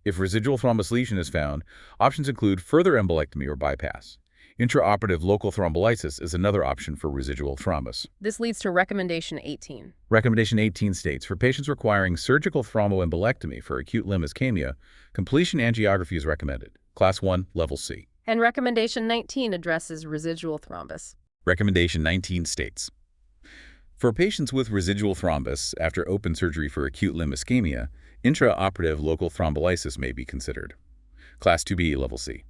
If residual thrombus lesion is found, options include further embolectomy or bypass. Intraoperative local thrombolysis is another option for residual thrombus. This leads to Recommendation 18. Recommendation 18 states, for patients requiring surgical thromboembolectomy for acute limb ischemia, completion angiography is recommended. Class 1, Level C. And Recommendation 19 addresses residual thrombus. Recommendation 19 states, For patients with residual thrombus after open surgery for acute limb ischemia, intraoperative local thrombolysis may be considered. Class 2B, level C.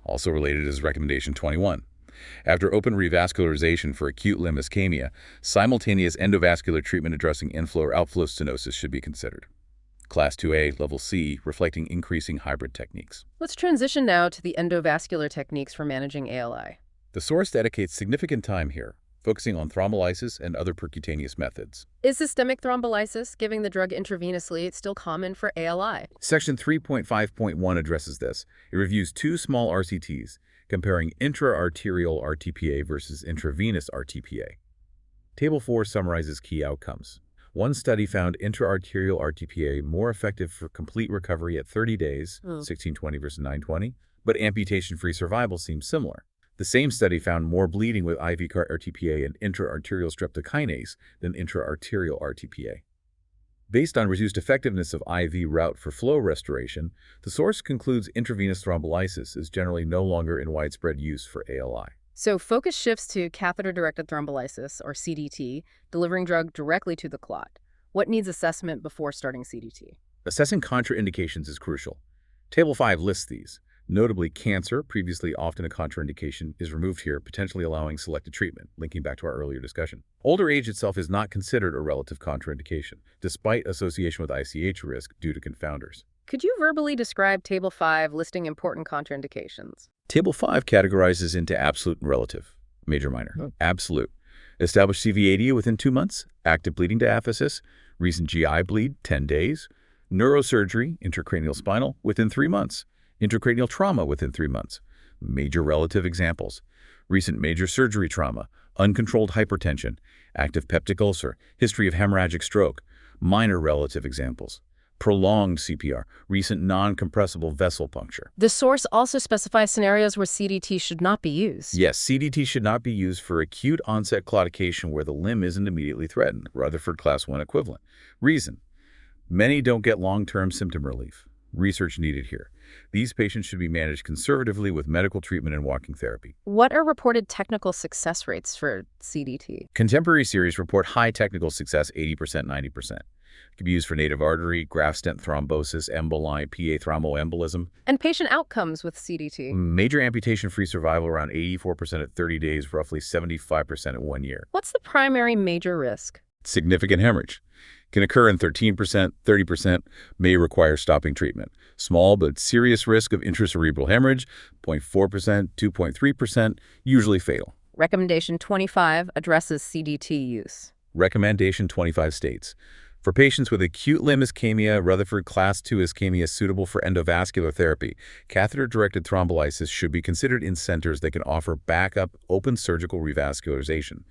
Also related is recommendation 21. After open revascularization for acute limb ischemia, simultaneous endovascular treatment addressing inflow or outflow stenosis should be considered. Class 2A, level C, reflecting increasing hybrid techniques. Let's transition now to the endovascular techniques for managing ALI. The source dedicates significant time here, focusing on thrombolysis and other percutaneous methods. Is systemic thrombolysis, giving the drug intravenously, still common for ALI? Section 3.5.1 addresses this. It reviews two small RCTs, comparing intra-arterial RTPA versus intravenous RTPA. Table 4 summarizes key outcomes. One study found intra-arterial RTPA more effective for complete recovery at 30 days, 1620 versus 920, but amputation-free survival seems similar. The same study found more bleeding with IV RTPA and intra-arterial streptokinase than intra-arterial RTPA. Based on reduced effectiveness of IV route for flow restoration, the source concludes intravenous thrombolysis is generally no longer in widespread use for ALI. So focus shifts to catheter-directed thrombolysis, or CDT, delivering drug directly to the clot. What needs assessment before starting CDT? Assessing contraindications is crucial. Table 5 lists these. Notably, cancer, previously often a contraindication, is removed here, potentially allowing selected treatment, linking back to our earlier discussion. Older age itself is not considered a relative contraindication, despite association with ICH risk due to confounders. Could you verbally describe Table 5, listing important contraindications? Table 5 categorizes into absolute and relative, major, minor. Absolute. Established CV80 within 2 months, active bleeding diaphysis, recent GI bleed, 10 days, neurosurgery, intracranial spinal, within 3 months, intracranial trauma within 3 months. Major relative examples: recent major surgery trauma, uncontrolled hypertension, active peptic ulcer, history of hemorrhagic stroke. Minor relative examples: prolonged CPR, recent non-compressible vessel puncture. The source also specifies scenarios where CDT should not be used. Yes, CDT should not be used for acute onset claudication where the limb isn't immediately threatened, Rutherford Class 1 equivalent. Reason: many don't get long-term symptom relief. Research needed here. These patients should be managed conservatively with medical treatment and walking therapy. What are reported technical success rates for CDT? Contemporary series report high technical success, 80%, 90%. It can be used for native artery, graft stent thrombosis, emboli, PA thromboembolism. And patient outcomes with CDT? Major amputation-free survival around 84% at 30 days, roughly 75% at 1 year. What's the primary major risk? Significant hemorrhage. Can occur in 13%, 30%, may require stopping treatment. Small but serious risk of intracerebral hemorrhage, 0.4%, 2.3%, usually fatal. Recommendation 25 addresses CDT use. Recommendation 25 states: for patients with acute limb ischemia, Rutherford Class 2 ischemia suitable for endovascular therapy, catheter-directed thrombolysis should be considered in centers that can offer backup open surgical revascularization.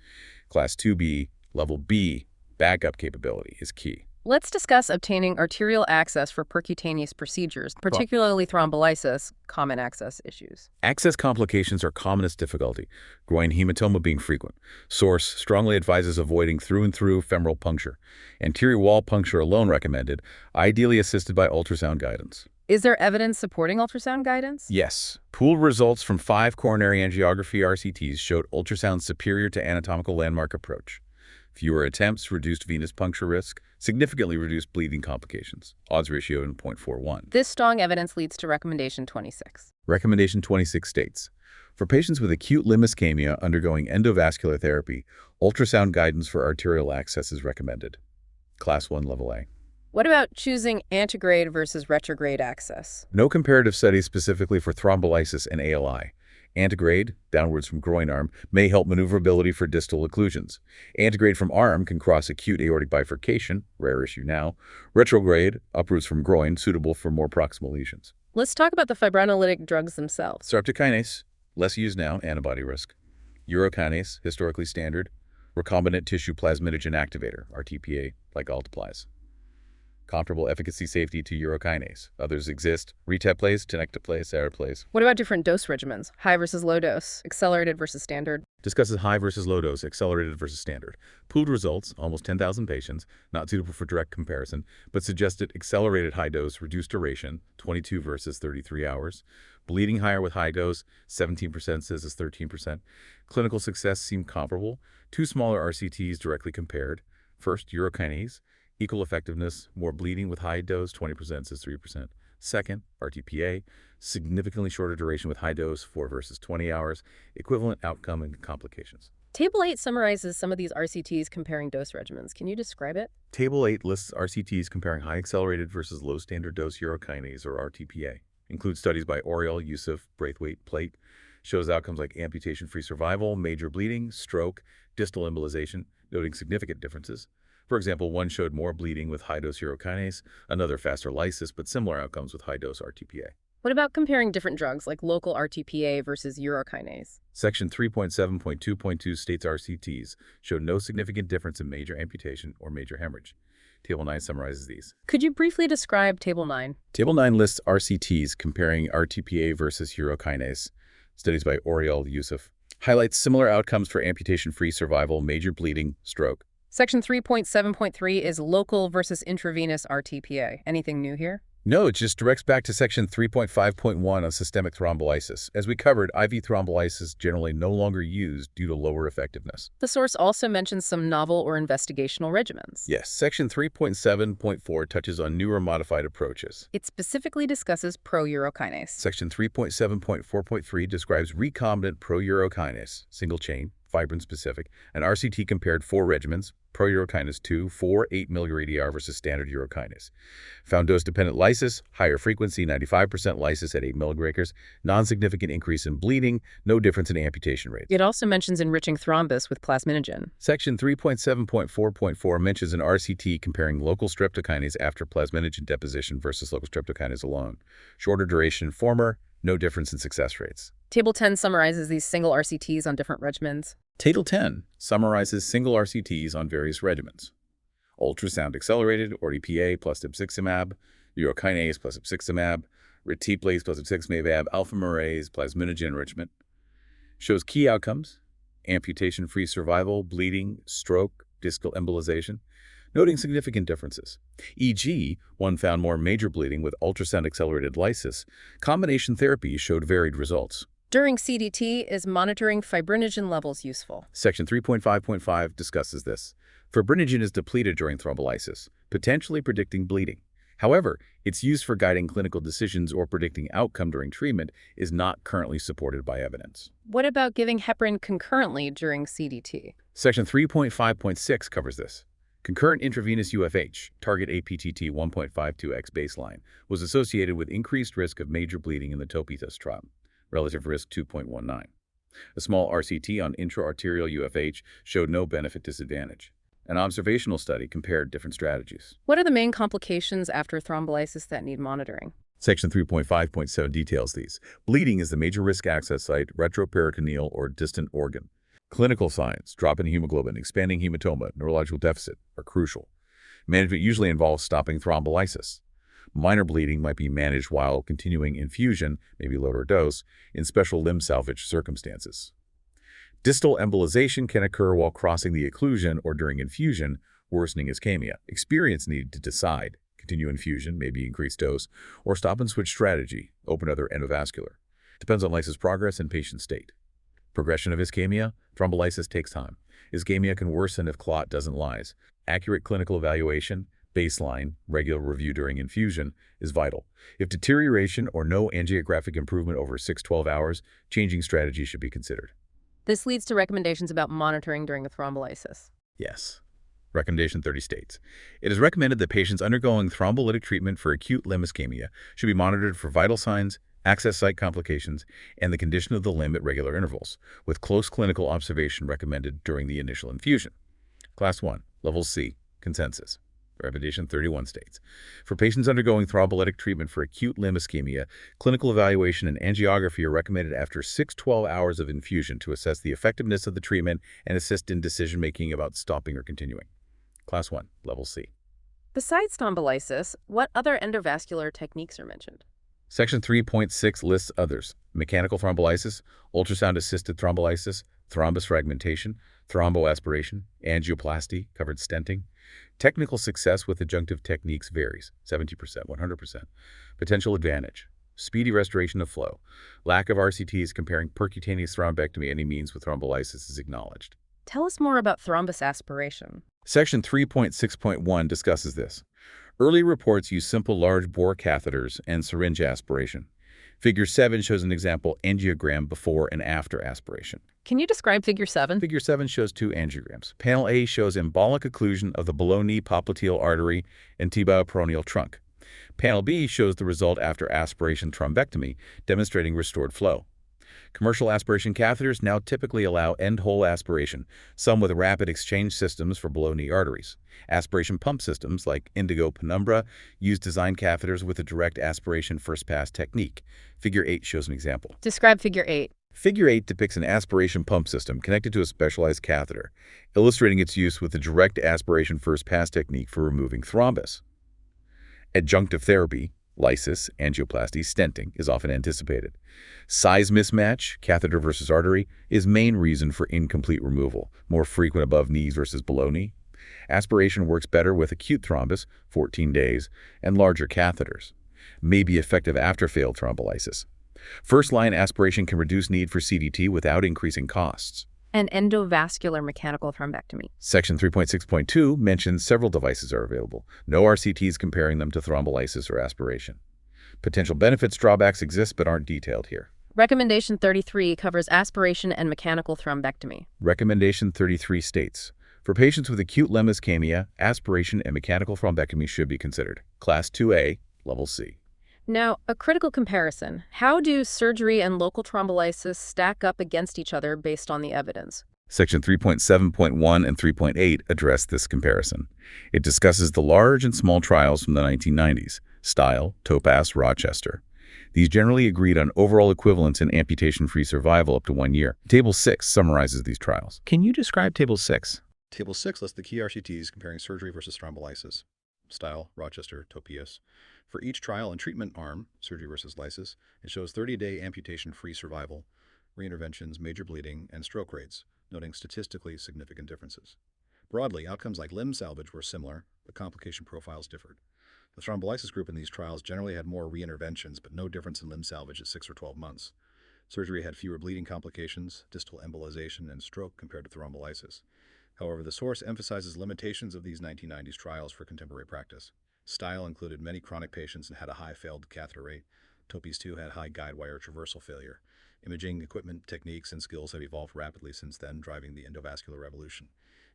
Class 2B, level B, backup capability is key. Let's discuss obtaining arterial access for percutaneous procedures, particularly thrombolysis, common access issues. Access complications are commonest difficulty, groin hematoma being frequent. Source strongly advises avoiding through-and-through femoral puncture. Anterior wall puncture alone recommended, ideally assisted by ultrasound guidance. Is there evidence supporting ultrasound guidance? Yes. Pooled results from 5 coronary angiography RCTs showed ultrasound superior to anatomical landmark approach. Fewer attempts, reduced venous puncture risk, significantly reduced bleeding complications. Odds ratio in 0.41. This strong evidence leads to recommendation 26. Recommendation 26 states: for patients with acute limb ischemia undergoing endovascular therapy, ultrasound guidance for arterial access is recommended. Class 1 level A. What about choosing antegrade versus retrograde access? No comparative studies specifically for thrombolysis and ALI. Antegrade, downwards from groin arm, may help maneuverability for distal occlusions. Antegrade from arm can cross acute aortic bifurcation, rare issue now. Retrograde, upwards from groin, suitable for more proximal lesions. Let's talk about the fibrinolytic drugs themselves. Streptokinase, less used now, antibody risk. Urokinase, historically standard. Recombinant tissue plasminogen activator, RTPA, like Alteplase. comparable efficacy safety to urokinase. Others exist: reteplase, tenecteplase, araplase. What about different dose regimens? High versus low dose, accelerated versus standard? Discusses high versus low dose, accelerated versus standard. Pooled results, almost 10,000 patients, not suitable for direct comparison, but suggested accelerated high dose, reduced duration, 22 versus 33 hours. Bleeding higher with high dose, 17% says is 13%. Clinical success seemed comparable. Two smaller RCTs directly compared. First, urokinase, equal effectiveness, more bleeding with high dose, 20% says 3%. Second, RTPA, significantly shorter duration with high dose, 4 versus 20 hours, equivalent outcome and complications. Table 8 summarizes some of these RCTs comparing dose regimens. Can you describe it? Table 8 lists RCTs comparing high accelerated versus low standard dose urokinase or RTPA. Includes studies by Oriel, Yusuf, Braithwaite, Plate. Shows outcomes like amputation-free survival, major bleeding, stroke, distal embolization, noting significant differences. For example, one showed more bleeding with high-dose urokinase, another faster lysis, but similar outcomes with high-dose RTPA. What about comparing different drugs like local RTPA versus urokinase? Section 3.7.2.2 states RCTs showed no significant difference in major amputation or major hemorrhage. Table 9 summarizes these. Could you briefly describe Table 9? Table 9 lists RCTs comparing RTPA versus urokinase. Studies by Oriel, Yusuf. Highlights similar outcomes for amputation-free survival, major bleeding, stroke. Section 3.7.3 is local versus intravenous RTPA. Anything new here? No, it just directs back to Section 3.5.1 on systemic thrombolysis. As we covered, IV thrombolysis is generally no longer used due to lower effectiveness. The source also mentions some novel or investigational regimens. Yes, Section 3.7.4 touches on newer modified approaches. It specifically discusses pro-urokinase. Section 3.7.4.3 describes recombinant pro-urokinase, single-chain, fibrin-specific, and RCT compared 4 regimens, pro-urokinase 2, 4, 8 mg/ADR versus standard urokinase. Found dose-dependent lysis, higher frequency, 95% lysis at 8 mg, non-significant increase in bleeding, no difference in amputation rates. It also mentions enriching thrombus with plasminogen. Section 3.7.4.4 mentions an RCT comparing local streptokinase after plasminogen deposition versus local streptokinase alone. Shorter duration, former, no difference in success rates. Table 10 summarizes these single RCTs on different regimens. Table 10 summarizes single RCTs on various regimens. Ultrasound accelerated, or EPA plus ipsiximab, urokinase plus ipsiximab, reteplase plus ipsiximab, alpha-merase, plasminogen enrichment. Shows key outcomes: amputation-free survival, bleeding, stroke, distal embolization, noting significant differences. E.g., one found more major bleeding with ultrasound accelerated lysis. Combination therapy showed varied results. During CDT, is monitoring fibrinogen levels useful? Section 3.5.5 discusses this. Fibrinogen is depleted during thrombolysis, potentially predicting bleeding. However, its use for guiding clinical decisions or predicting outcome during treatment is not currently supported by evidence. What about giving heparin concurrently during CDT? Section 3.5.6 covers this. Concurrent intravenous UFH, target APTT 1.52x baseline, was associated with increased risk of major bleeding in the TOPITUS trial. Relative risk 2.19. A small RCT on intra-arterial UFH showed no benefit disadvantage. An observational study compared different strategies. What are the main complications after thrombolysis that need monitoring? Section 3.5.7 details these. Bleeding is the major risk access site, retroperitoneal or distant organ. Clinical signs, drop in hemoglobin, expanding hematoma, neurological deficit, are crucial. Management usually involves stopping thrombolysis. Minor bleeding might be managed while continuing infusion, maybe lower dose, in special limb salvage circumstances. Distal embolization can occur while crossing the occlusion or during infusion, worsening ischemia. Experience needed to decide, continue infusion, maybe increase dose, or stop and switch strategy, open other endovascular. Depends on lysis progress and patient state. Progression of ischemia, thrombolysis takes time. Ischemia can worsen if clot doesn't lyse. Accurate clinical evaluation, baseline, regular review during infusion is vital. If deterioration or no angiographic improvement over 6-12 hours, changing strategy should be considered. This leads to recommendations about monitoring during a thrombolysis. Yes. Recommendation 30 states, it is recommended that patients undergoing thrombolytic treatment for acute limb ischemia should be monitored for vital signs, access site complications, and the condition of the limb at regular intervals, with close clinical observation recommended during the initial infusion. Class 1, Level C, Consensus. Recommendation 31 states, for patients undergoing thrombolytic treatment for acute limb ischemia, clinical evaluation and angiography are recommended after 6-12 hours of infusion to assess the effectiveness of the treatment and assist in decision-making about stopping or continuing. Class 1, Level C. Besides thrombolysis, what other endovascular techniques are mentioned? Section 3.6 lists others: mechanical thrombolysis, ultrasound-assisted thrombolysis, thrombus fragmentation, thromboaspiration, angioplasty, covered stenting. Technical success with adjunctive techniques varies, 70%, 100%. Potential advantage: speedy restoration of flow. Lack of RCTs comparing percutaneous thrombectomy any means with thrombolysis is acknowledged. Tell us more about thrombus aspiration. Section 3.6.1 discusses this. Early reports use simple large bore catheters and syringe aspiration. Figure 7 shows an example angiogram before and after aspiration. Can you describe Figure 7? Figure 7 shows two angiograms. Panel A shows embolic occlusion of the below-knee popliteal artery and tibioperoneal trunk. Panel B shows the result after aspiration thrombectomy, demonstrating restored flow. Commercial aspiration catheters now typically allow end-hole aspiration, some with rapid exchange systems for below-knee arteries. Aspiration pump systems, like Indigo Penumbra, use design catheters with a direct aspiration first-pass technique. Figure 8 shows an example. Describe Figure 8. Figure 8 depicts an aspiration pump system connected to a specialized catheter, illustrating its use with the direct aspiration first-pass technique for removing thrombus. Adjunctive therapy, lysis, angioplasty, stenting, is often anticipated. Size mismatch, catheter versus artery, is main reason for incomplete removal, more frequent above knees versus below knee. Aspiration works better with acute thrombus, 14 days, and larger catheters. May be effective after failed thrombolysis. First-line aspiration can reduce need for CDT without increasing costs. And endovascular mechanical thrombectomy. Section 3.6.2 mentions several devices are available, no RCTs comparing them to thrombolysis or aspiration. Potential benefits drawbacks exist but aren't detailed here. Recommendation 33 covers aspiration and mechanical thrombectomy. Recommendation 33 states, for patients with acute limb ischemia, aspiration and mechanical thrombectomy should be considered. Class 2A, Level C. Now, a critical comparison. How do surgery and local thrombolysis stack up against each other based on the evidence? Section 3.7.1 and 3.8 address this comparison. It discusses the large and small trials from the 1990s, Style, Topaz, Rochester. These generally agreed on overall equivalence in amputation-free survival up to 1 year. Table 6 summarizes these trials. Can you describe Table 6? Table 6 lists the key RCTs comparing surgery versus thrombolysis. Style, Rochester, Topias. For each trial and treatment arm, surgery versus lysis, it shows 30-day amputation-free survival, reinterventions, major bleeding, and stroke rates, noting statistically significant differences. Broadly, outcomes like limb salvage were similar, but complication profiles differed. The thrombolysis group in these trials generally had more reinterventions, but no difference in limb salvage at 6 or 12 months. Surgery had fewer bleeding complications, distal embolization, and stroke compared to thrombolysis. However, the source emphasizes limitations of these 1990s trials for contemporary practice. Style included many chronic patients and had a high failed catheter rate. Topias 2 had high guide wire traversal failure. Imaging equipment, techniques, and skills have evolved rapidly since then, driving the endovascular revolution.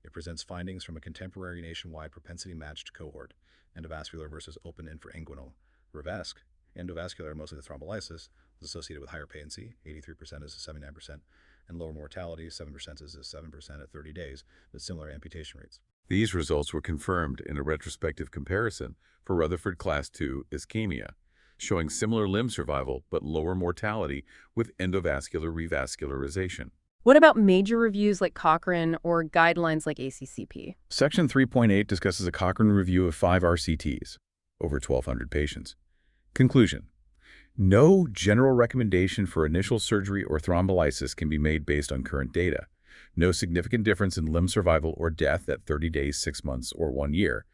It presents findings from a contemporary nationwide propensity-matched cohort, endovascular versus open infrainguinal. Revasc, endovascular, mostly the thrombolysis, was associated with higher patency, 83% is 79%, and lower mortality, 7% is 7% at 30 days, with similar amputation rates. These results were confirmed in a retrospective comparison for Rutherford Class 2 Ischaemia, showing similar limb survival but lower mortality with endovascular revascularization. What about major reviews like Cochrane or guidelines like ACCP? Section 3.8 discusses a Cochrane review of 5 RCTs, over 1,200 patients. Conclusion: no general recommendation for initial surgery or thrombolysis can be made based on current data. No significant difference in limb survival or death at 30 days, 6 months, or 1 year.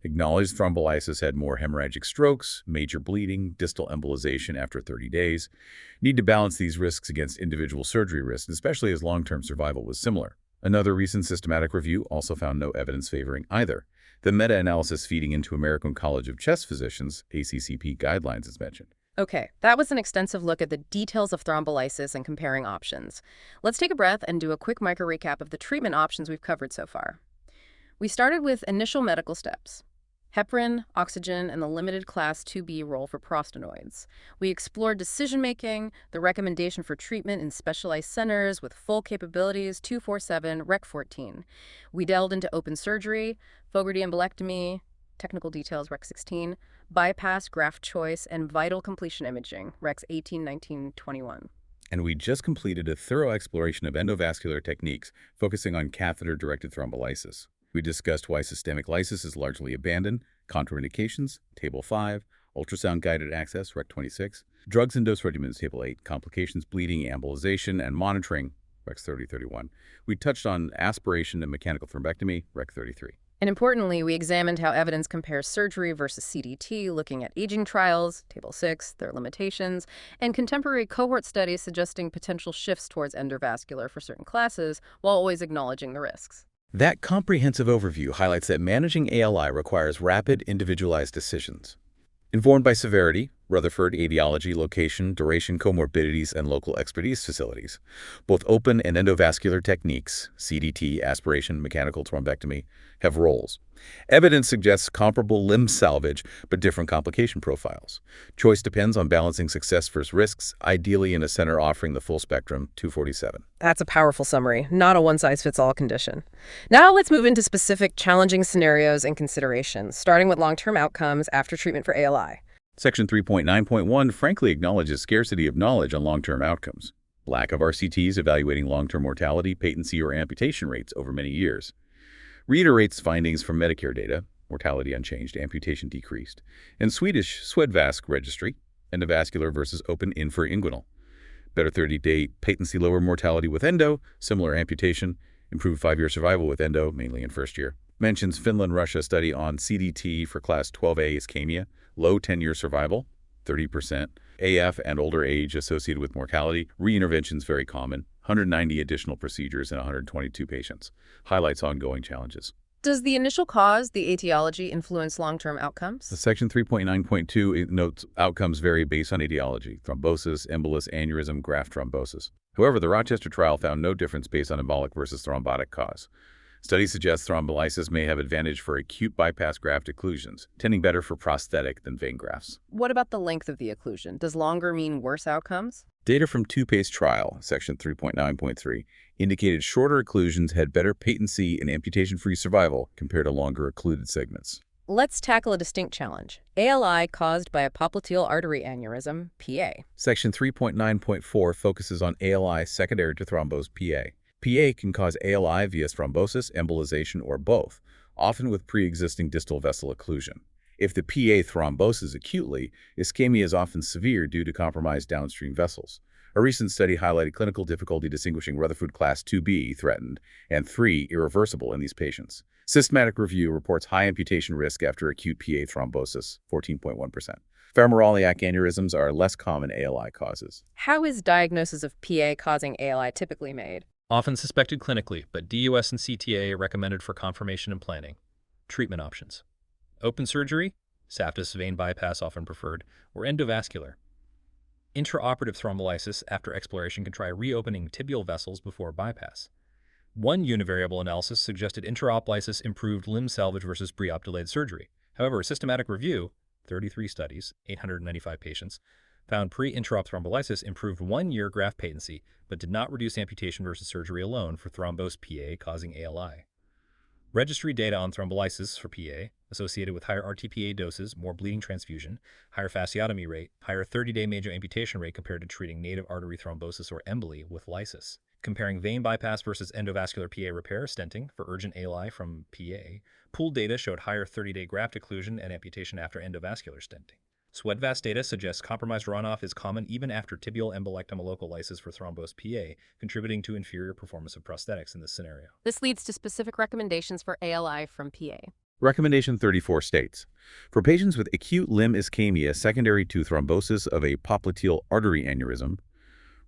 Acknowledged thrombolysis had more hemorrhagic strokes, major bleeding, distal embolization after 30 days. Need to balance these risks against individual surgery risks, especially as long-term survival was similar. Another recent systematic review also found no evidence favoring either. The meta-analysis feeding into American College of Chest Physicians, ACCP guidelines is mentioned. Okay, that was an extensive look at the details of thrombolysis and comparing options. Let's take a breath and do a quick micro recap of the treatment options we've covered so far. We started with initial medical steps: heparin, oxygen, and the limited class 2B role for prostanoids. We explored decision-making, the recommendation for treatment in specialized centers with full capabilities 24/7, Rec 14. We delved into open surgery, Fogarty embolectomy, technical details, Rec 16, bypass, graft choice, and vital completion imaging, Recs 18, 19, 21. And we just completed a thorough exploration of endovascular techniques focusing on catheter-directed thrombolysis. We discussed why systemic lysis is largely abandoned, Contraindications, Table 5. Ultrasound-guided access, Rec. 26. Drugs and dose regimens, Table 8. Complications, bleeding, embolization, and monitoring, Rec. 30-31. We touched on aspiration and mechanical thrombectomy, Rec. 33. And importantly, we examined how evidence compares surgery versus CDT, looking at aging trials, Table 6, their limitations, and contemporary cohort studies suggesting potential shifts towards endovascular for certain classes, while always acknowledging the risks. That comprehensive overview highlights that managing ALI requires rapid, individualized decisions. Informed by severity, Rutherford, etiology, location, duration, comorbidities, and local expertise facilities. Both open and endovascular techniques, CDT, aspiration, mechanical thrombectomy, have roles. Evidence suggests comparable limb salvage, but different complication profiles. Choice depends on balancing success versus risks, ideally in a center offering the full spectrum, 247. That's a powerful summary, not a one-size-fits-all condition. Now let's move into specific challenging scenarios and considerations, starting with long-term outcomes after treatment for ALI. Section 3.9.1 frankly acknowledges scarcity of knowledge on long-term outcomes. Lack of RCTs evaluating long-term mortality, patency, or amputation rates over many years. Reiterates findings from Medicare data, mortality unchanged, amputation decreased, and Swedish SWEDVASC registry, endovascular versus open infrainguinal. Better 30-day patency, lower mortality with endo, similar amputation, improved 5-year survival with endo, mainly in first year. Mentions Finland-Russia study on CDT for class 12A ischemia, low 10-year survival, 30%, AF and older age associated with mortality, reinterventions very common, 190 additional procedures in 122 patients. Highlights ongoing challenges. Does the initial cause, the etiology, influence long-term outcomes? Section 3.9.2 notes outcomes vary based on etiology, thrombosis, embolus, aneurysm, graft thrombosis. However, the Rochester trial found no difference based on embolic versus thrombotic cause. Studies suggest thrombolysis may have advantage for acute bypass graft occlusions, tending better for prosthetic than vein grafts. What about the length of the occlusion? Does longer mean worse outcomes? Data from two-PACE trial, section 3.9.3, indicated shorter occlusions had better patency and amputation-free survival compared to longer occluded segments. Let's tackle a distinct challenge. ALI caused by a popliteal artery aneurysm, PA. Section 3.9.4 focuses on ALI secondary to thrombose PA. PA can cause ALI via thrombosis, embolization, or both, often with pre-existing distal vessel occlusion. If the PA thromboses acutely, ischemia is often severe due to compromised downstream vessels. A recent study highlighted clinical difficulty distinguishing Rutherford class 2B threatened and 3 irreversible in these patients. Systematic review reports high amputation risk after acute PA thrombosis, 14.1%. Femoral iliac aneurysms are less common ALI causes. How is diagnosis of PA causing ALI typically made? Often suspected clinically, but DUS and CTA are recommended for confirmation and planning. Treatment options: open surgery, Saptis vein bypass often preferred, or endovascular. Intraoperative thrombolysis after exploration can try reopening tibial vessels before bypass. One univariable analysis suggested intraop lysis improved limb salvage versus pre-op delayed surgery. However, a systematic review, 33 studies, 895 patients, found pre-intraop thrombolysis improved 1-year graft patency, but did not reduce amputation versus surgery alone for thrombosed PA causing ALI. Registry data on thrombolysis for PA, associated with higher RTPA doses, more bleeding transfusion, higher fasciotomy rate, higher 30-day major amputation rate compared to treating native artery thrombosis or emboli with lysis. Comparing vein bypass versus endovascular PA repair stenting for urgent ALI from PA, pooled data showed higher 30-day graft occlusion and amputation after endovascular stenting. SWEDVASC data suggests compromised runoff is common even after tibial embolectomy local lysis for thrombosed PA, contributing to inferior performance of prosthetics in this scenario. This leads to specific recommendations for ALI from PA. Recommendation 34 states, for patients with acute limb ischemia secondary to thrombosis of a popliteal artery aneurysm,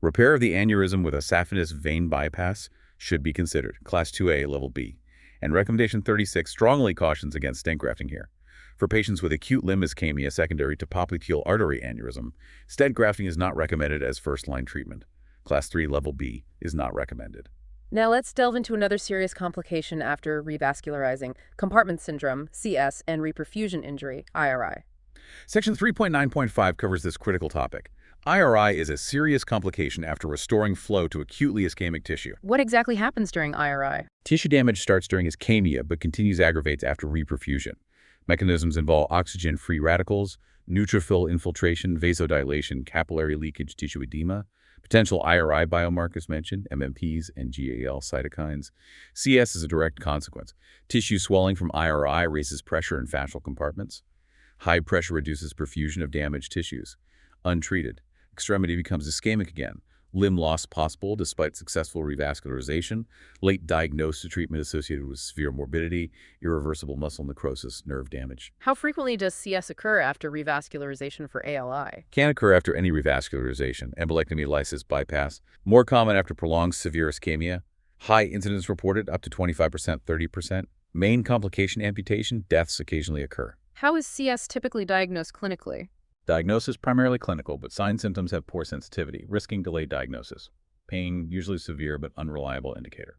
repair of the aneurysm with a saphenous vein bypass should be considered, class 2A, level B. And recommendation 36 strongly cautions against stent grafting here. For patients with acute limb ischemia secondary to popliteal artery aneurysm, stent grafting is not recommended as first-line treatment. Class 3 level B is not recommended. Now let's delve into another serious complication after revascularizing: compartment syndrome, CS, and reperfusion injury, IRI. Section 3.9.5 covers this critical topic. IRI is a serious complication after restoring flow to acutely ischemic tissue. What exactly happens during IRI? Tissue damage starts during ischemia but continues aggravates after reperfusion. Mechanisms involve oxygen-free radicals, neutrophil infiltration, vasodilation, capillary leakage, tissue edema, Potential IRI biomarkers mentioned, MMPs and GAL cytokines. CS is a direct consequence. Tissue swelling from IRI raises pressure in fascial compartments. High pressure reduces perfusion of damaged tissues. Untreated, extremity becomes ischemic again. Limb loss possible despite successful revascularization. Late diagnosis to treatment associated with severe morbidity, irreversible muscle necrosis, nerve damage. How frequently does CS occur after revascularization for ALI? Can occur after any revascularization, embolectomy, lysis, bypass. More common after prolonged severe ischemia. High incidence reported, up to 25%, 30%. Main complication amputation, deaths occasionally occur. How is CS typically diagnosed clinically? Diagnosis primarily clinical, but signs and symptoms have poor sensitivity, risking delayed diagnosis. Pain, usually severe but unreliable indicator.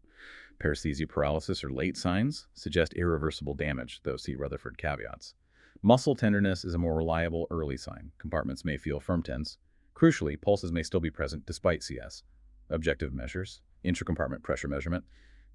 Paresthesia, paralysis, or late signs suggest irreversible damage, though see Rutherford caveats. Muscle tenderness is a more reliable early sign. Compartments may feel firm tense. Crucially, pulses may still be present despite CS. Objective measures, intracompartment pressure measurement.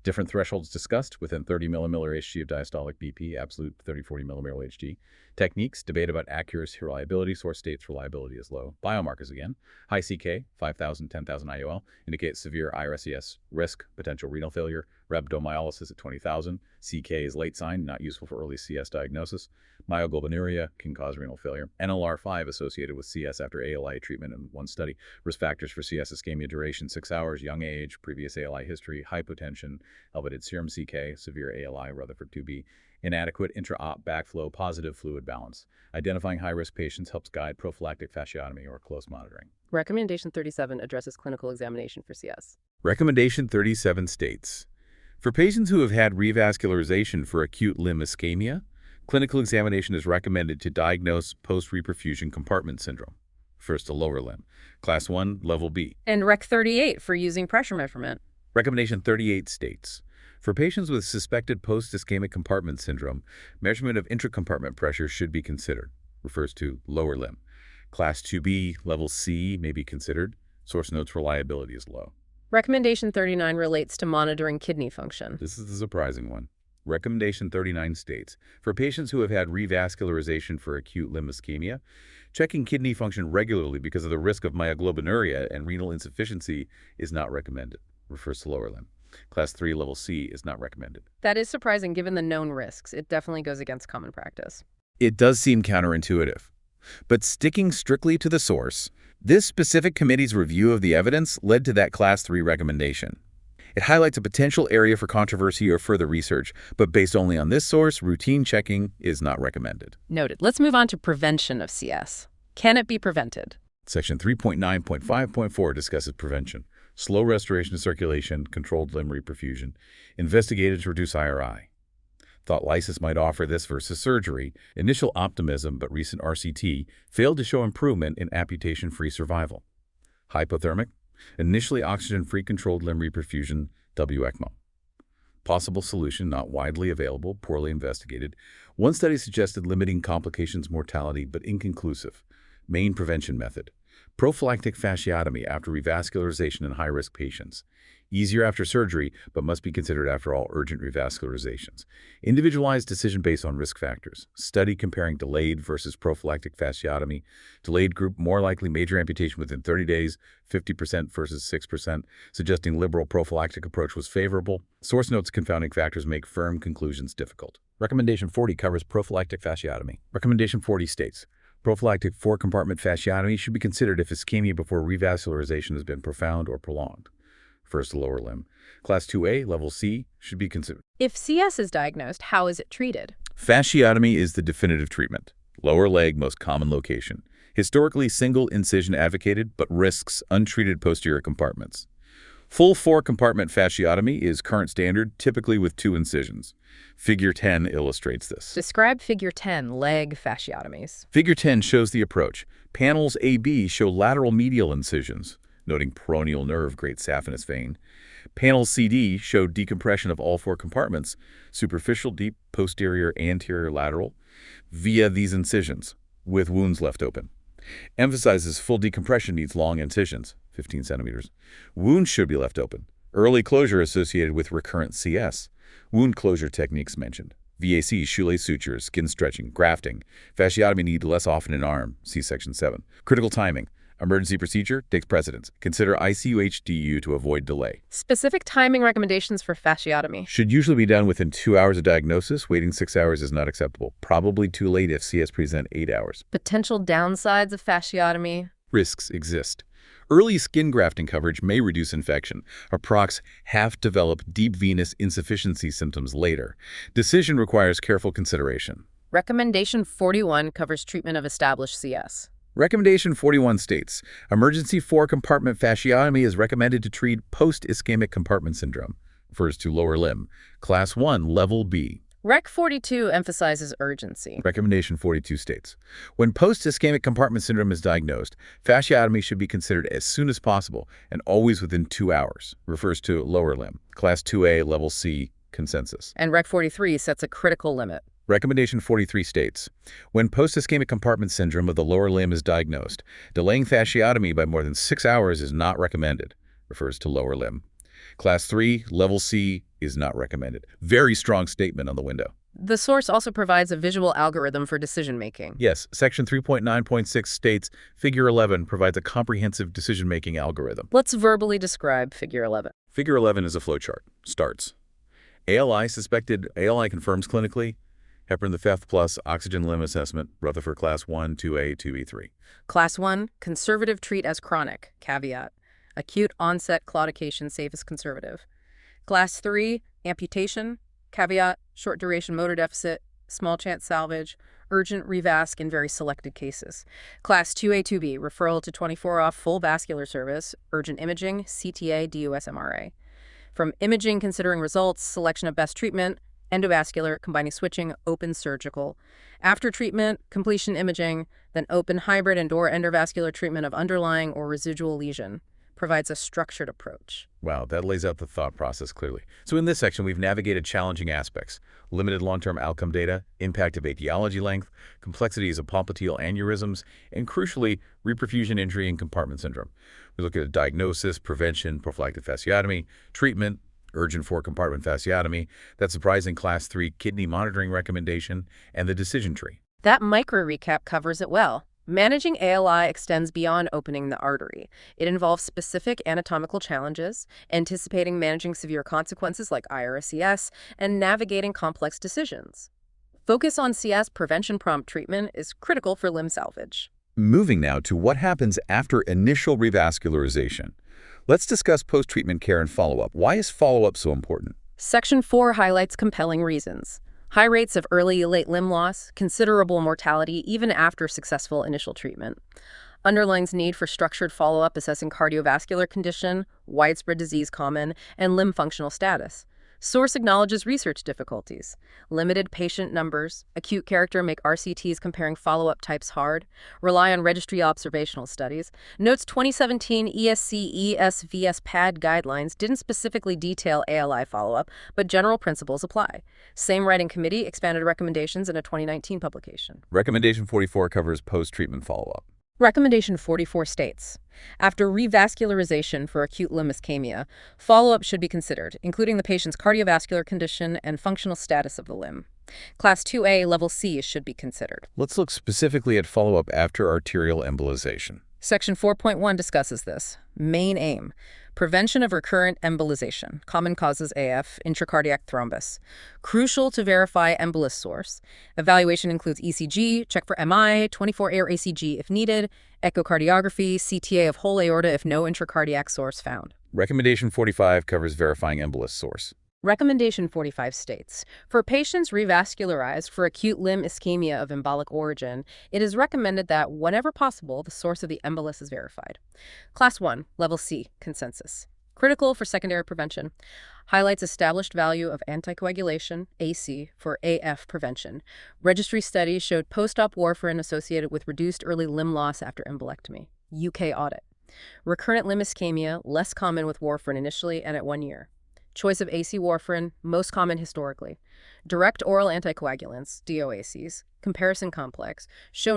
Different thresholds discussed within 30 mmHg of diastolic BP, absolute 30-40 mmHg. Techniques, debate about accuracy, reliability, source states reliability is low. Biomarkers again. High CK, 5,000, 10,000 IOL, indicates severe IRSES risk, potential renal failure. Rhabdomyolysis at 20,000. CK is late sign, not useful for early CS diagnosis. Myoglobinuria can cause renal failure. NLR5 associated with CS after ALI treatment in one study. Risk factors for CS ischemia duration 6 hours, young age, previous ALI history, hypotension, elevated serum CK, severe ALI, Rutherford 2B, inadequate intra-op backflow, positive fluid balance. Identifying high-risk patients helps guide prophylactic fasciotomy or close monitoring. Recommendation 37 addresses clinical examination for CS. Recommendation 37 states, for patients who have had revascularization for acute limb ischemia, clinical examination is recommended to diagnose post-reperfusion compartment syndrome. First, the lower limb. Class 1, level B. And Rec 38 for using pressure measurement. Recommendation 38 states, for patients with suspected post-ischemic compartment syndrome, measurement of intracompartment pressure should be considered. Refers to lower limb. Class 2B, level C may be considered. Source notes reliability is low. Recommendation 39 relates to monitoring kidney function. This is the surprising one. Recommendation 39 states, for patients who have had revascularization for acute limb ischemia, checking kidney function regularly because of the risk of myoglobinuria and renal insufficiency is not recommended. Refers to lower limb. Class 3, level C is not recommended. That is surprising given the known risks. It definitely goes against common practice. It does seem counterintuitive. But sticking strictly to the source, this specific committee's review of the evidence led to that Class 3 recommendation. It highlights a potential area for controversy or further research, but based only on this source, routine checking is not recommended. Noted. Let's move on to prevention of CS. Can it be prevented? Section 3.9.5.4 discusses prevention. Slow restoration of circulation, controlled limb reperfusion, investigated to reduce IRI. Thought lysis might offer this versus surgery. Initial optimism, but recent RCT failed to show improvement in amputation-free survival. Hypothermic, initially oxygen-free controlled limb reperfusion, WECMO. Possible solution not widely available, poorly investigated. One study suggested limiting complications mortality, but inconclusive. Main prevention method. Prophylactic fasciotomy after revascularization in high-risk patients. Easier after surgery, but must be considered after all urgent revascularizations. Individualized decision based on risk factors. Study comparing delayed versus prophylactic fasciotomy. Delayed group more likely major amputation within 30 days, 50% versus 6%, suggesting liberal prophylactic approach was favorable. Source notes confounding factors make firm conclusions difficult. Recommendation 40 covers prophylactic fasciotomy. Recommendation 40 states, prophylactic four-compartment fasciotomy should be considered if ischemia before revascularization has been profound or prolonged. First, the lower limb. Class 2A, level C, should be considered. If CS is diagnosed, how is it treated? Fasciotomy is the definitive treatment. Lower leg, most common location. Historically, single incision advocated, but risks untreated posterior compartments. Full four-compartment fasciotomy is current standard, typically with 2 incisions. Figure 10 illustrates this. Describe Figure 10, leg fasciotomies. Figure 10 shows the approach. Panels AB show lateral medial incisions, noting peroneal nerve, great saphenous vein. Panel CD show decompression of all 4 compartments, superficial, deep, posterior, anterior, lateral, via these incisions, with wounds left open. Emphasizes full decompression needs long incisions, 15 centimeters. Wounds should be left open. Early closure associated with recurrent CS. Wound closure techniques mentioned. VAC, shoelace sutures, skin stretching, grafting. Fasciotomy need less often in arm, see Section 7. Critical timing. Emergency procedure takes precedence. Consider ICU HDU to avoid delay. Specific timing recommendations for fasciotomy. Should usually be done within 2 hours of diagnosis. Waiting 6 hours is not acceptable. Probably too late if CS present 8 hours. Potential downsides of fasciotomy. Risks exist. Early skin grafting coverage may reduce infection. Approx half develop deep venous insufficiency symptoms later. Decision requires careful consideration. Recommendation 41 covers treatment of established CS. Recommendation 41 states, emergency 4-compartment fasciotomy is recommended to treat post-ischemic compartment syndrome. Refers to lower limb. Class 1, Level B. Rec 42 emphasizes urgency. Recommendation 42 states, when post-ischemic compartment syndrome is diagnosed, fasciotomy should be considered as soon as possible and always within 2 hours. Refers to lower limb. Class 2A, Level C, consensus. And Rec 43 sets a critical limit. Recommendation 43 states, when post-ischemic compartment syndrome of the lower limb is diagnosed, delaying fasciotomy by more than 6 hours is not recommended. Refers to lower limb. Class 3, Level C, is not recommended. Very strong statement on the window. The source also provides a visual algorithm for decision-making. Yes, Section 3.9.6 states, Figure 11 provides a comprehensive decision-making algorithm. Let's verbally describe Figure 11. Figure 11 is a flowchart. Starts. ALI suspected, ALI confirms clinically, heparin the fifth plus oxygen limb assessment, Rutherford class 1, 2A, 2B, 3. Class 1, conservative treat as chronic, caveat. Acute onset claudication safe as conservative. Class 3, amputation, caveat, short duration motor deficit, small chance salvage, urgent revasc in very selected cases. Class 2A, 2B, referral to 24-off full vascular service, urgent imaging, CTA, DUS, MRA. From imaging considering results, selection of best treatment, endovascular, combining switching, open surgical. After treatment, completion imaging, then open hybrid and/or endovascular treatment of underlying or residual lesion. Provides a structured approach. Wow, that lays out the thought process clearly. So in this section, we've navigated challenging aspects, limited long-term outcome data, impact of etiology length, complexities of popliteal aneurysms, and crucially, reperfusion injury and compartment syndrome. We look at diagnosis, prevention, prophylactic fasciotomy, treatment, urgent 4-compartment fasciotomy, that surprising class 3 kidney monitoring recommendation, and the decision tree. That micro recap covers it well. Managing ALI extends beyond opening the artery. It involves specific anatomical challenges, anticipating managing severe consequences like IRCS, and navigating complex decisions. Focus on CS prevention prompt treatment is critical for limb salvage. Moving now to what happens after initial revascularization. Let's discuss post-treatment care and follow-up. Why is follow-up so important? Section 4 highlights compelling reasons. High rates of early late limb loss, considerable mortality even after successful initial treatment. Underlines need for structured follow-up assessing cardiovascular condition, widespread disease common, and limb functional status. Source acknowledges research difficulties. Limited patient numbers, acute character make RCTs comparing follow-up types hard, rely on registry observational studies. Notes 2017 ESVS PAD guidelines didn't specifically detail ALI follow-up, but general principles apply. Same writing committee expanded recommendations in a 2019 publication. Recommendation 44 covers post-treatment follow-up. Recommendation 44 states, after revascularization for acute limb ischemia, follow-up should be considered, including the patient's cardiovascular condition and functional status of the limb. Class 2A, Level C should be considered. Let's look specifically at follow-up after arterial embolization. Section 4.1 discusses this. Main aim, prevention of recurrent embolization, common causes AF, intracardiac thrombus. Crucial to verify embolus source. Evaluation includes ECG, check for MI, 24-hour ACG if needed, echocardiography, CTA of whole aorta if no intracardiac source found. Recommendation 45 covers verifying embolus source. Recommendation 45 states, for patients revascularized for acute limb ischemia of embolic origin, it is recommended that, whenever possible, the source of the embolus is verified. Class 1, Level C, consensus. Critical for secondary prevention. Highlights established value of anticoagulation, AC, for AF prevention. Registry studies showed post-op warfarin associated with reduced early limb loss after embolectomy. UK audit. Recurrent limb ischemia, less common with warfarin initially and at 1 year. Choice of AC warfarin, most common historically. Direct oral anticoagulants, DOACs, comparison complex, show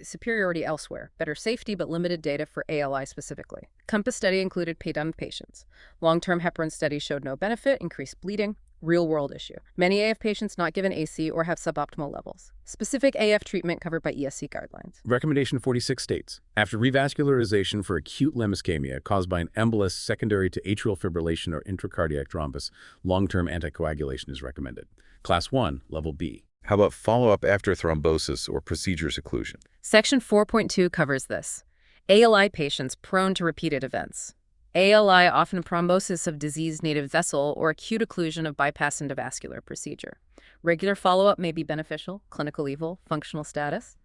superiority elsewhere, better safety but limited data for ALI specifically. COMPASS study included PADUN patients. Long-term heparin study showed no benefit, increased bleeding. real-world issue. Many AF patients not given AC or have suboptimal levels. Specific AF treatment covered by ESC guidelines. Recommendation 46 states, after revascularization for acute limb ischemia caused by an embolus secondary to atrial fibrillation or intracardiac thrombus, long-term anticoagulation is recommended. Class 1, Level B. How about follow-up after thrombosis or procedures occlusion? Section 4.2 covers this. ALI patients prone to repeated events. ALI often thrombosis of diseased native vessel or acute occlusion of bypass endovascular procedure. Regular follow-up may be beneficial, clinical evil, functional status.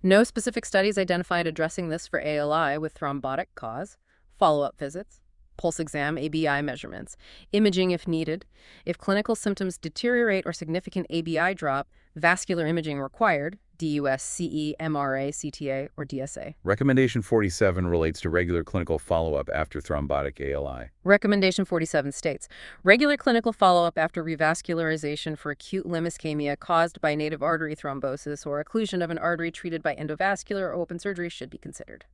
No specific studies identified addressing this for ALI with thrombotic cause. Follow-up visits, pulse exam, ABI measurements, imaging if needed. If clinical symptoms deteriorate or significant ABI drop, vascular imaging required, DUS, CE, MRA, CTA, or DSA. Recommendation 47 relates to regular clinical follow-up after thrombotic ALI. Recommendation 47 states, regular clinical follow-up after revascularization for acute limb ischemia caused by native artery thrombosis or occlusion of an artery treated by endovascular or open surgery should be considered.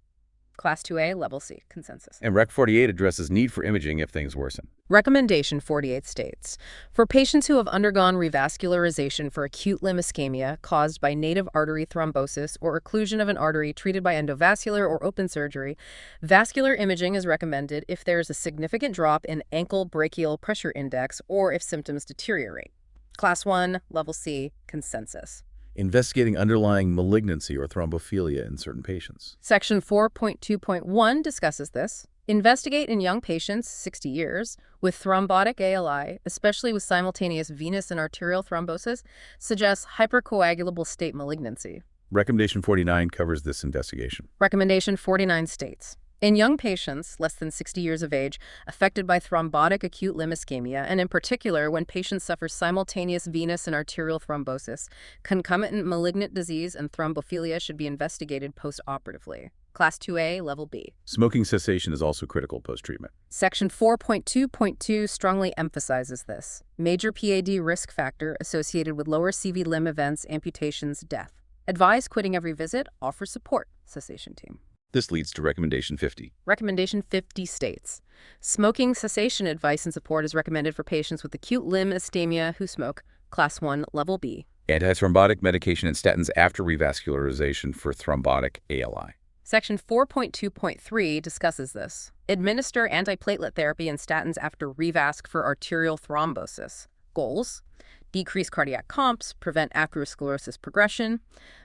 Class 2A, Level C, consensus. And Rec 48 addresses need for imaging if things worsen. Recommendation 48 states, for patients who have undergone revascularization for acute limb ischemia caused by native artery thrombosis or occlusion of an artery treated by endovascular or open surgery, vascular imaging is recommended if there is a significant drop in ankle brachial pressure index or if symptoms deteriorate. Class 1, Level C, consensus. Investigating underlying malignancy or thrombophilia in certain patients. Section 4.2.1 discusses this. Investigate in young patients, 60 years, with thrombotic ALI, especially with simultaneous venous and arterial thrombosis, suggests hypercoagulable state malignancy. Recommendation 49 covers this investigation. Recommendation 49 states, in young patients, less than 60 years of age, affected by thrombotic acute limb ischemia, and in particular when patients suffer simultaneous venous and arterial thrombosis, concomitant malignant disease and thrombophilia should be investigated post-operatively. Class 2A, Level B. Smoking cessation is also critical post-treatment. Section 4.2.2 strongly emphasizes this. Major PAD risk factor associated with lower CV limb events, amputations, death. Advise quitting every visit, offer support, cessation team. This leads to Recommendation 50. Recommendation 50 states, smoking cessation advice and support is recommended for patients with acute limb ischemia who smoke, Class 1, Level B. Antithrombotic medication and statins after revascularization for thrombotic ALI. Section 4.2.3 discusses this. Administer antiplatelet therapy and statins after revasc for arterial thrombosis. Goals: decrease cardiac comps, prevent atherosclerosis progression.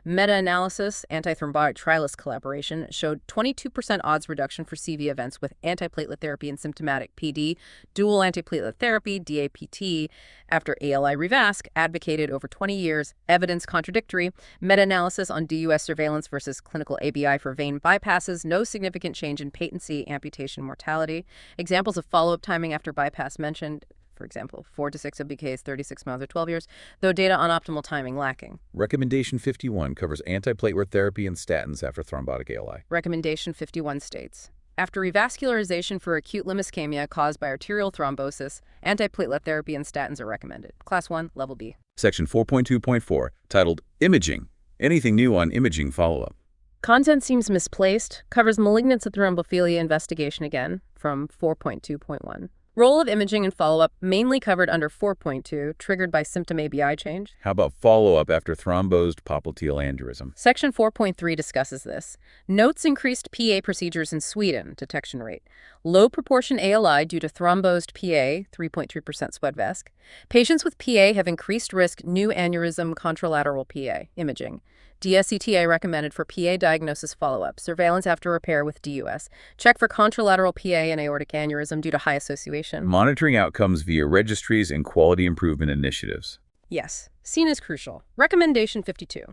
Meta-analysis, antithrombotic trialist collaboration, showed 22% odds reduction for CV events with antiplatelet therapy and symptomatic PD. Dual antiplatelet therapy, DAPT, after ALI revasc, advocated over 20 years. Evidence contradictory. Meta-analysis on DUS surveillance versus clinical ABI for vein bypasses. No significant change in patency, amputation, mortality. Examples of follow-up timing after bypass mentioned. For example, 4 to 6 OBKs, 36 months or 12 years, though data on optimal timing lacking. Recommendation 51 covers antiplatelet therapy and statins after thrombotic ALI. Recommendation 51 states, after revascularization for acute limb ischemia caused by arterial thrombosis, antiplatelet therapy and statins are recommended. Class 1, Level B. Section 4.2.4, titled Imaging. Anything new on imaging follow-up? Content seems misplaced, covers malignant thrombophilia investigation again, from 4.2.1. Role of imaging and follow-up mainly covered under 4.2, triggered by symptom ABI change. How about follow-up after thrombosed popliteal aneurysm? Section 4.3 discusses this. Notes increased PA procedures in Sweden, detection rate. Low proportion ALI due to thrombosed PA, 3.3% Swedvask. Patients with PA have increased risk new aneurysm contralateral PA, imaging. DSCTA recommended for PA diagnosis follow-up, surveillance after repair with DUS. Check for contralateral PA and aortic aneurysm due to high association. Monitoring outcomes via registries and quality improvement initiatives. Yes, seen as crucial. Recommendation 52.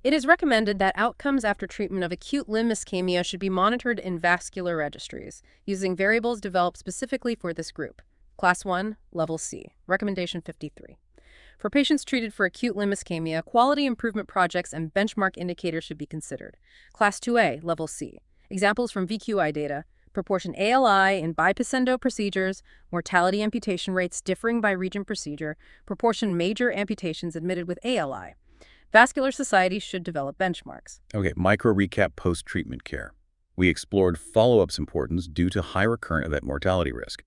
It is recommended that outcomes after treatment of acute limb ischemia should be monitored in vascular registries, using variables developed specifically for this group. Class 1, Level C. Recommendation 53. For patients treated for acute limb ischemia, quality improvement projects and benchmark indicators should be considered. Class 2A, Level C. Examples from VQI data, proportion ALI in bipacendo procedures, mortality amputation rates differing by region procedure, proportion major amputations admitted with ALI. Vascular societies should develop benchmarks. Okay, micro recap post-treatment care. We explored follow-up's importance due to high recurrent event mortality risk,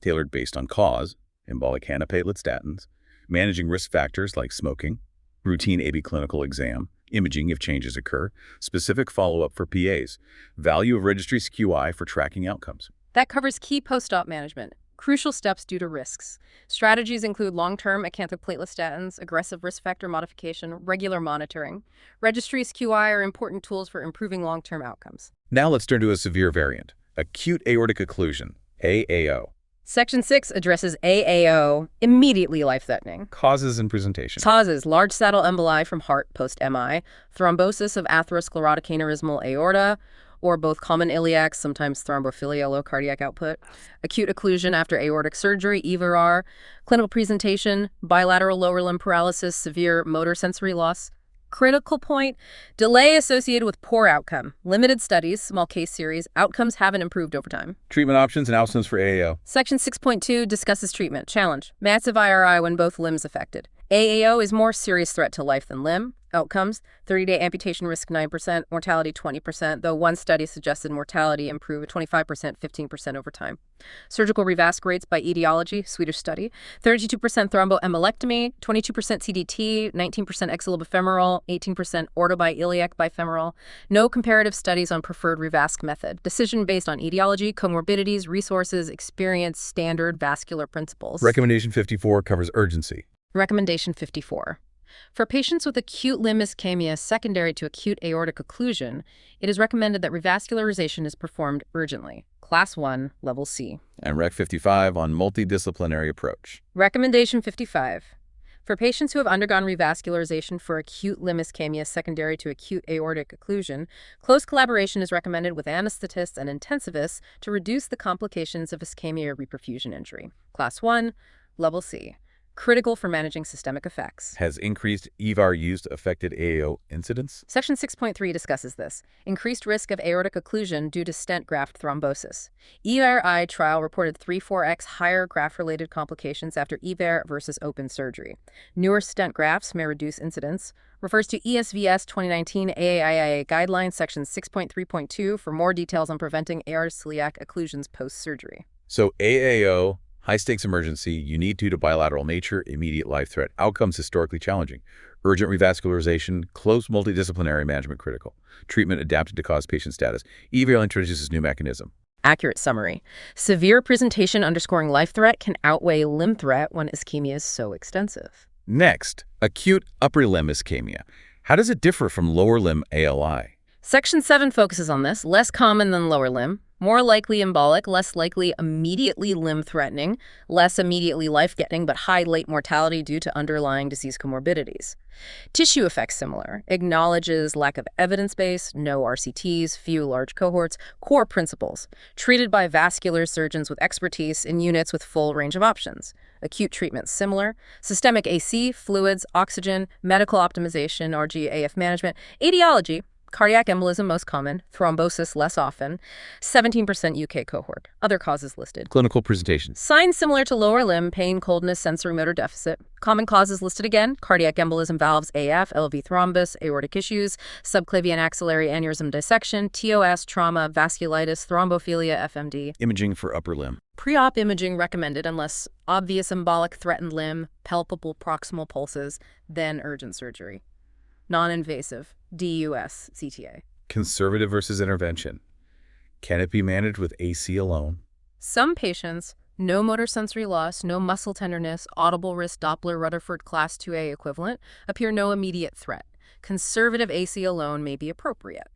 tailored based on cause, embolic antiplatelet statins, managing risk factors like smoking, routine AB clinical exam, imaging if changes occur, specific follow-up for PAs, value of registry's QI for tracking outcomes. That covers key post-op management, crucial steps due to risks. Strategies include long-term antithrombotic statins, aggressive risk factor modification, regular monitoring. Registries QI are important tools for improving long-term outcomes. Now let's turn to a severe variant, acute aortic occlusion, AAO. Section 6 addresses AAO, immediately life-threatening. Causes and presentation. Causes: large saddle emboli from heart post-MI, thrombosis of atherosclerotic aneurysmal aorta, or both common iliacs, sometimes thrombophilia, low cardiac output, acute occlusion after aortic surgery, EVAR, clinical presentation, bilateral lower limb paralysis, severe motor sensory loss. Critical point: delay associated with poor outcome. Limited studies, small case series, outcomes haven't improved over time. Treatment options and outcomes for AAO. Section 6.2 discusses treatment. Challenge: massive IRI when both limbs affected. AAO is more serious threat to life than limb. Outcomes: 30-day amputation risk 9%, mortality 20%, though one study suggested mortality improved 25%, 15% over time. Surgical revasc rates by etiology, Swedish study: 32% thromboembolectomy, 22% CDT, 19% exilobifemoral, 18% orthobiiliac bifemoral. No comparative studies on preferred revasc method. Decision based on etiology, comorbidities, resources, experience, standard vascular principles. Recommendation 54 covers urgency. Recommendation 54. For patients with acute limb ischemia secondary to acute aortic occlusion, it is recommended that revascularization is performed urgently. Class 1, Level C. And Rec 55 on multidisciplinary approach. Recommendation 55. For patients who have undergone revascularization for acute limb ischemia secondary to acute aortic occlusion, close collaboration is recommended with anesthetists and intensivists to reduce the complications of ischemia or reperfusion injury. Class 1, Level C. Critical for managing systemic effects. Has increased EVAR use affected AAO incidence? Section 6.3 discusses this. Increased risk of aortic occlusion due to stent graft thrombosis. EVAR-I trial reported 3-4x higher graft-related complications after EVAR versus open surgery. Newer stent grafts may reduce incidence. Refers to ESVS 2019 AAIA guidelines, section 6.3.2 for more details on preventing aortic occlusions post-surgery. So AAO, high-stakes emergency, you need to bilateral nature, immediate life threat, outcomes historically challenging, urgent revascularization, close multidisciplinary management critical, treatment adapted to cause patient status, EVAR introduces new mechanism. Accurate summary. Severe presentation underscoring life threat can outweigh limb threat when ischemia is so extensive. Next, acute upper limb ischemia. How does it differ from lower limb ALI? Section 7 focuses on this. Less common than lower limb. More likely embolic, less likely immediately limb-threatening, less immediately life-threatening, but high late mortality due to underlying disease comorbidities. Tissue effects similar. Acknowledges lack of evidence base, no RCTs, few large cohorts, core principles. Treated by vascular surgeons with expertise in units with full range of options. Acute treatments similar. Systemic AC, fluids, oxygen, medical optimization, RG-AF management. Etiology. Cardiac embolism most common, thrombosis less often, 17% UK cohort. Other causes listed. Clinical presentation. Signs similar to lower limb, pain, coldness, sensory motor deficit. Common causes listed again: cardiac embolism, valves, AF, LV thrombus, aortic issues, subclavian axillary aneurysm dissection, TOS, trauma, vasculitis, thrombophilia, FMD. Imaging for upper limb. Pre-op imaging recommended unless obvious embolic threatened limb, palpable proximal pulses, then urgent surgery. Non-invasive, DUS, CTA. Conservative versus intervention. Can it be managed with AC alone? Some patients, no motor sensory loss, no muscle tenderness, audible wrist Doppler Rutherford class 2A equivalent, appear no immediate threat. Conservative AC alone may be appropriate.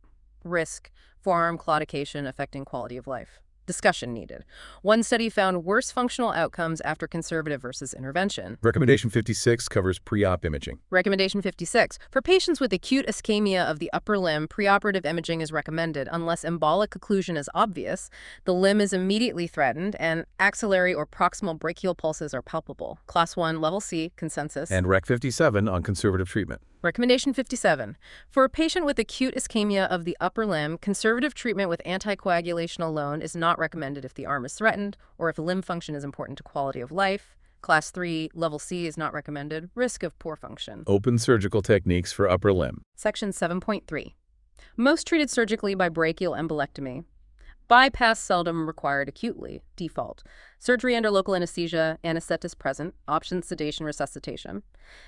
Risk: forearm claudication affecting quality of life. Discussion needed. One study found worse functional outcomes after conservative versus intervention. Recommendation 56 covers pre-op imaging. Recommendation 56. For patients with acute ischemia of the upper limb, preoperative imaging is recommended unless embolic occlusion is obvious, the limb is immediately threatened, and axillary or proximal brachial pulses are palpable. Class 1, Level C, consensus. And Rec 57 on conservative treatment. Recommendation 57. For a patient with acute ischemia of the upper limb, conservative treatment with anticoagulation alone is not recommended if the arm is threatened or if limb function is important to quality of life. Class 3, Level C is not recommended. Risk of poor function. Open surgical techniques for upper limb. Section 7.3. Most treated surgically by brachial embolectomy. Bypass seldom required acutely, default. Surgery under local anesthesia, anesthetist present, options sedation, resuscitation.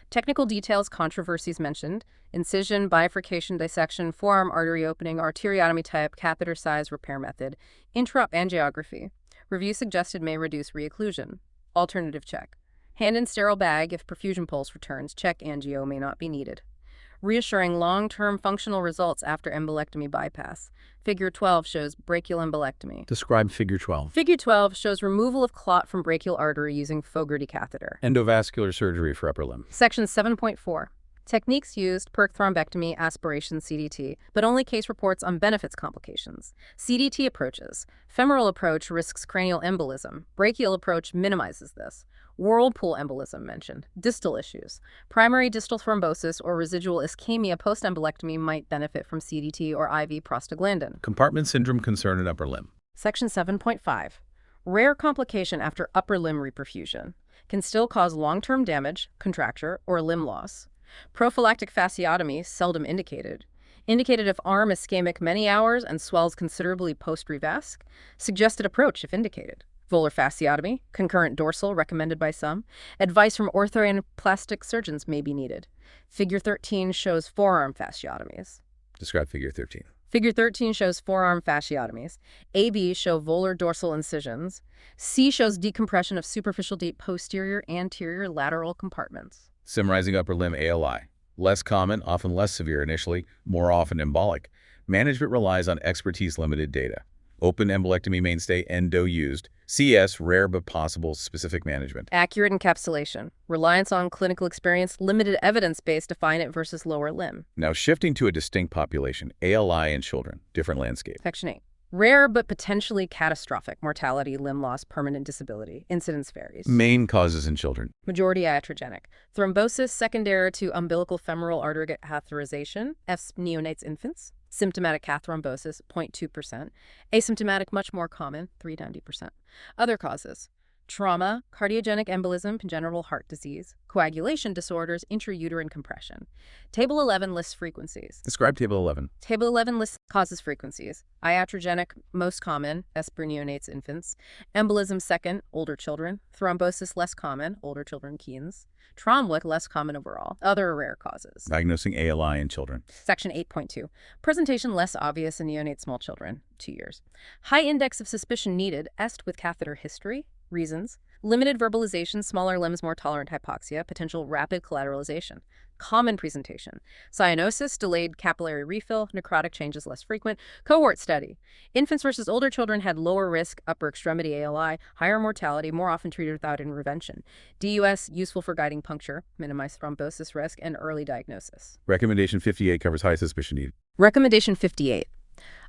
Technical details, controversies mentioned: incision, bifurcation, dissection, forearm artery opening, arteriotomy type, catheter size, repair method, intraop angiography. Review suggested may reduce reocclusion. Alternative check. Hand in sterile bag if perfusion pulse returns, check angio may not be needed. Reassuring long-term functional results after embolectomy bypass. Figure 12 shows brachial embolectomy. Describe Figure 12. Figure 12 shows removal of clot from brachial artery using Fogarty catheter. Endovascular surgery for upper limb. Section 7.4. Techniques used: perc thrombectomy, aspiration, CDT, but only case reports on benefits complications. CDT approaches. Femoral approach risks cranial embolism. Brachial approach minimizes this. Whirlpool embolism mentioned. Distal issues. Primary distal thrombosis or residual ischemia post-embolectomy might benefit from CDT or IV prostaglandin. Compartment syndrome concern in upper limb. Section 7.5. Rare complication after upper limb reperfusion. Can still cause long-term damage, contracture, or limb loss. Prophylactic fasciotomy seldom indicated. Indicated if arm ischemic many hours and swells considerably post-revasc. Suggested approach if indicated. Volar fasciotomy, concurrent dorsal recommended by some. Advice from ortho-and-plastic surgeons may be needed. Figure 13 shows forearm fasciotomies. Describe Figure 13. Figure 13 shows forearm fasciotomies. AB show volar dorsal incisions. C shows decompression of superficial deep posterior, anterior, lateral compartments. Summarizing upper limb ALI. Less common, often less severe initially, more often embolic. Management relies on expertise-limited data. Open embolectomy mainstay, endo used. CS, rare but possible, specific management. Accurate encapsulation. Reliance on clinical experience, limited evidence-based, define it versus lower limb. Now shifting to a distinct population, ALI in children, different landscape. Section 8. Rare but potentially catastrophic: mortality, limb loss, permanent disability. Incidence varies. Main causes in children. Majority iatrogenic. Thrombosis secondary to umbilical femoral artery catheterization, F neonates infants. Symptomatic cath thrombosis, 0.2%. Asymptomatic, much more common, 3–90%. Other causes: trauma, cardiogenic embolism, congenital heart disease, coagulation disorders, intrauterine compression. Table 11 lists frequencies. Describe Table 11. Table 11 lists causes frequencies. Iatrogenic, most common, neonates, infants. Embolism second, older children. Thrombosis less common, older children, teens. Thrombotic less common overall. Other rare causes. Diagnosing ALI in children. Section 8.2. Presentation less obvious in neonate small children, 2 years. High index of suspicion needed, est with catheter history. Reasons: limited verbalization, smaller limbs more tolerant hypoxia, potential rapid collateralization. Common presentation: cyanosis, delayed capillary refill, necrotic changes less frequent. Cohort study: infants versus older children had lower risk, upper extremity ALI, higher mortality, more often treated without intervention. DUS useful for guiding puncture, minimize thrombosis risk, and early diagnosis. Recommendation 58 covers high suspicion need. Recommendation 58.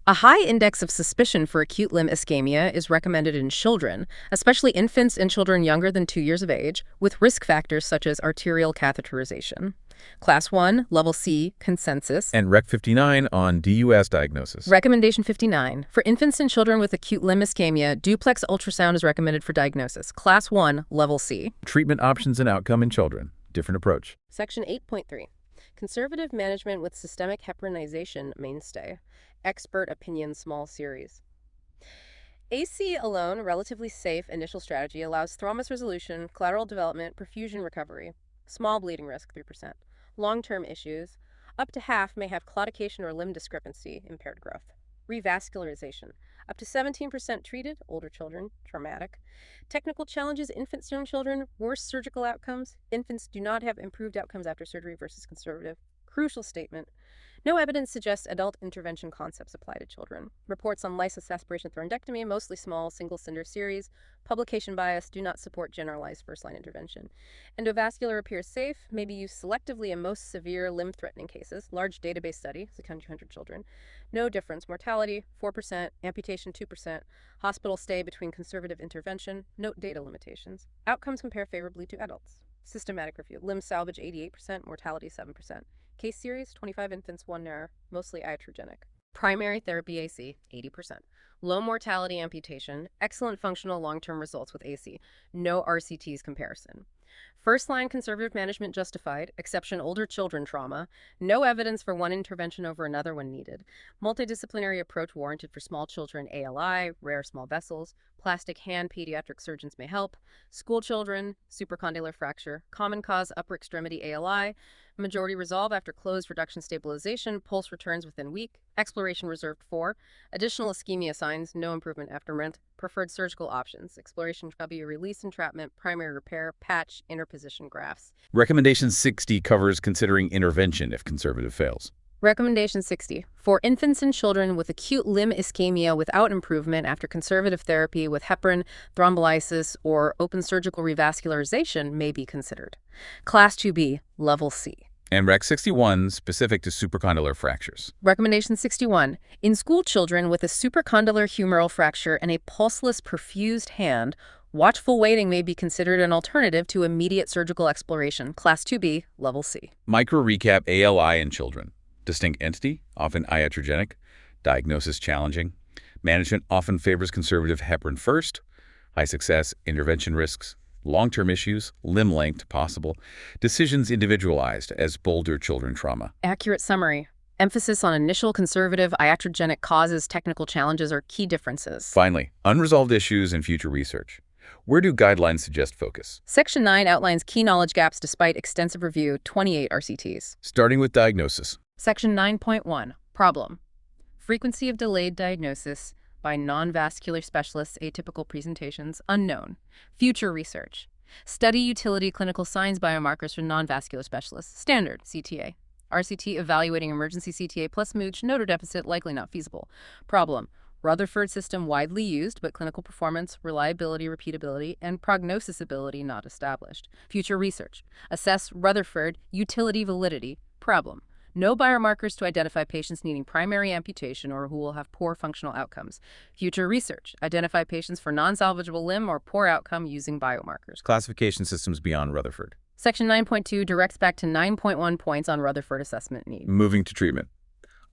A high index of suspicion for acute limb ischemia is recommended in children, especially infants and children younger than 2 years of age, with risk factors such as arterial catheterization. Class 1, Level C, consensus. And Rec 59 on DUS diagnosis. Recommendation 59. For infants and children with acute limb ischemia, duplex ultrasound is recommended for diagnosis. Class 1, Level C. Treatment options and outcome in children. Different approach. Section 8.3. Conservative management with systemic heparinization mainstay. Expert opinion small series. AC alone, relatively safe initial strategy, allows thrombus resolution, collateral development, perfusion recovery. Small bleeding risk, 3%. Long-term issues: up to half may have claudication or limb discrepancy, impaired growth. Revascularization: up to 17% treated, older children, traumatic. Technical challenges: infants, young children, worse surgical outcomes. Infants do not have improved outcomes after surgery versus conservative. Crucial statement: no evidence suggests adult intervention concepts apply to children. Reports on lysis aspiration thrombectomy, mostly small, single-center series. Publication bias, do not support generalized first-line intervention. Endovascular appears safe, may be used selectively in most severe limb-threatening cases. Large database study, 600 children. No difference. Mortality, 4%, amputation, 2%. Hospital stay between conservative intervention. Note data limitations. Outcomes compare favorably to adults. Systematic review. Limb salvage, 88%, mortality, 7%. Case series, 25 infants, 1 error, mostly iatrogenic. Primary therapy AC, 80%. Low mortality amputation, excellent functional long-term results with AC. No RCTs comparison. First-line conservative management justified, exception older children trauma, no evidence for one intervention over another when needed. Multidisciplinary approach warranted for small children ALI, rare small vessels, plastic hand pediatric surgeons may help, school children, supracondylar fracture, common cause upper extremity ALI, majority resolve after closed reduction stabilization, pulse returns within week, exploration reserved for, additional ischemia signs, no improvement after rent, preferred surgical options, exploration W release entrapment, primary repair, patch, interposition grafts. Recommendation 60 covers considering intervention if conservative fails. Recommendation 60. For infants and children with acute limb ischemia without improvement after conservative therapy with heparin, thrombolysis, or open surgical revascularization may be considered. Class 2B, Level C. And Rec 61 specific to supracondylar fractures. Recommendation 61. In school children with a supracondylar humeral fracture and a pulseless perfused hand, watchful waiting may be considered an alternative to immediate surgical exploration. Class 2B, Level C. Micro recap ALI in children. Distinct entity, often iatrogenic. Diagnosis challenging. Management often favors conservative heparin first. High success, intervention risks. Long-term issues, limb length possible. Decisions individualized as bolder children trauma. Accurate summary. Emphasis on initial conservative iatrogenic causes, technical challenges are key differences. Finally, unresolved issues and future research. Where do guidelines suggest focus? Section 9 outlines key knowledge gaps despite extensive review, 28 RCTs. Starting with diagnosis. Section 9.1, Problem. Frequency of delayed diagnosis by non-vascular specialists, atypical presentations, unknown. Future research. Study utility clinical signs biomarkers for non-vascular specialists. Standard, CTA. RCT evaluating emergency CTA plus MOOCH, notor deficit, likely not feasible. Problem. Rutherford system widely used, but clinical performance, reliability, repeatability, and prognosisability not established. Future research. Assess Rutherford utility validity. Problem. No biomarkers to identify patients needing primary amputation or who will have poor functional outcomes. Future research. Identify patients for non-salvageable limb or poor outcome using biomarkers. Classification systems beyond Rutherford. Section 9.2 directs back to 9.1 points on Rutherford assessment need. Moving to treatment.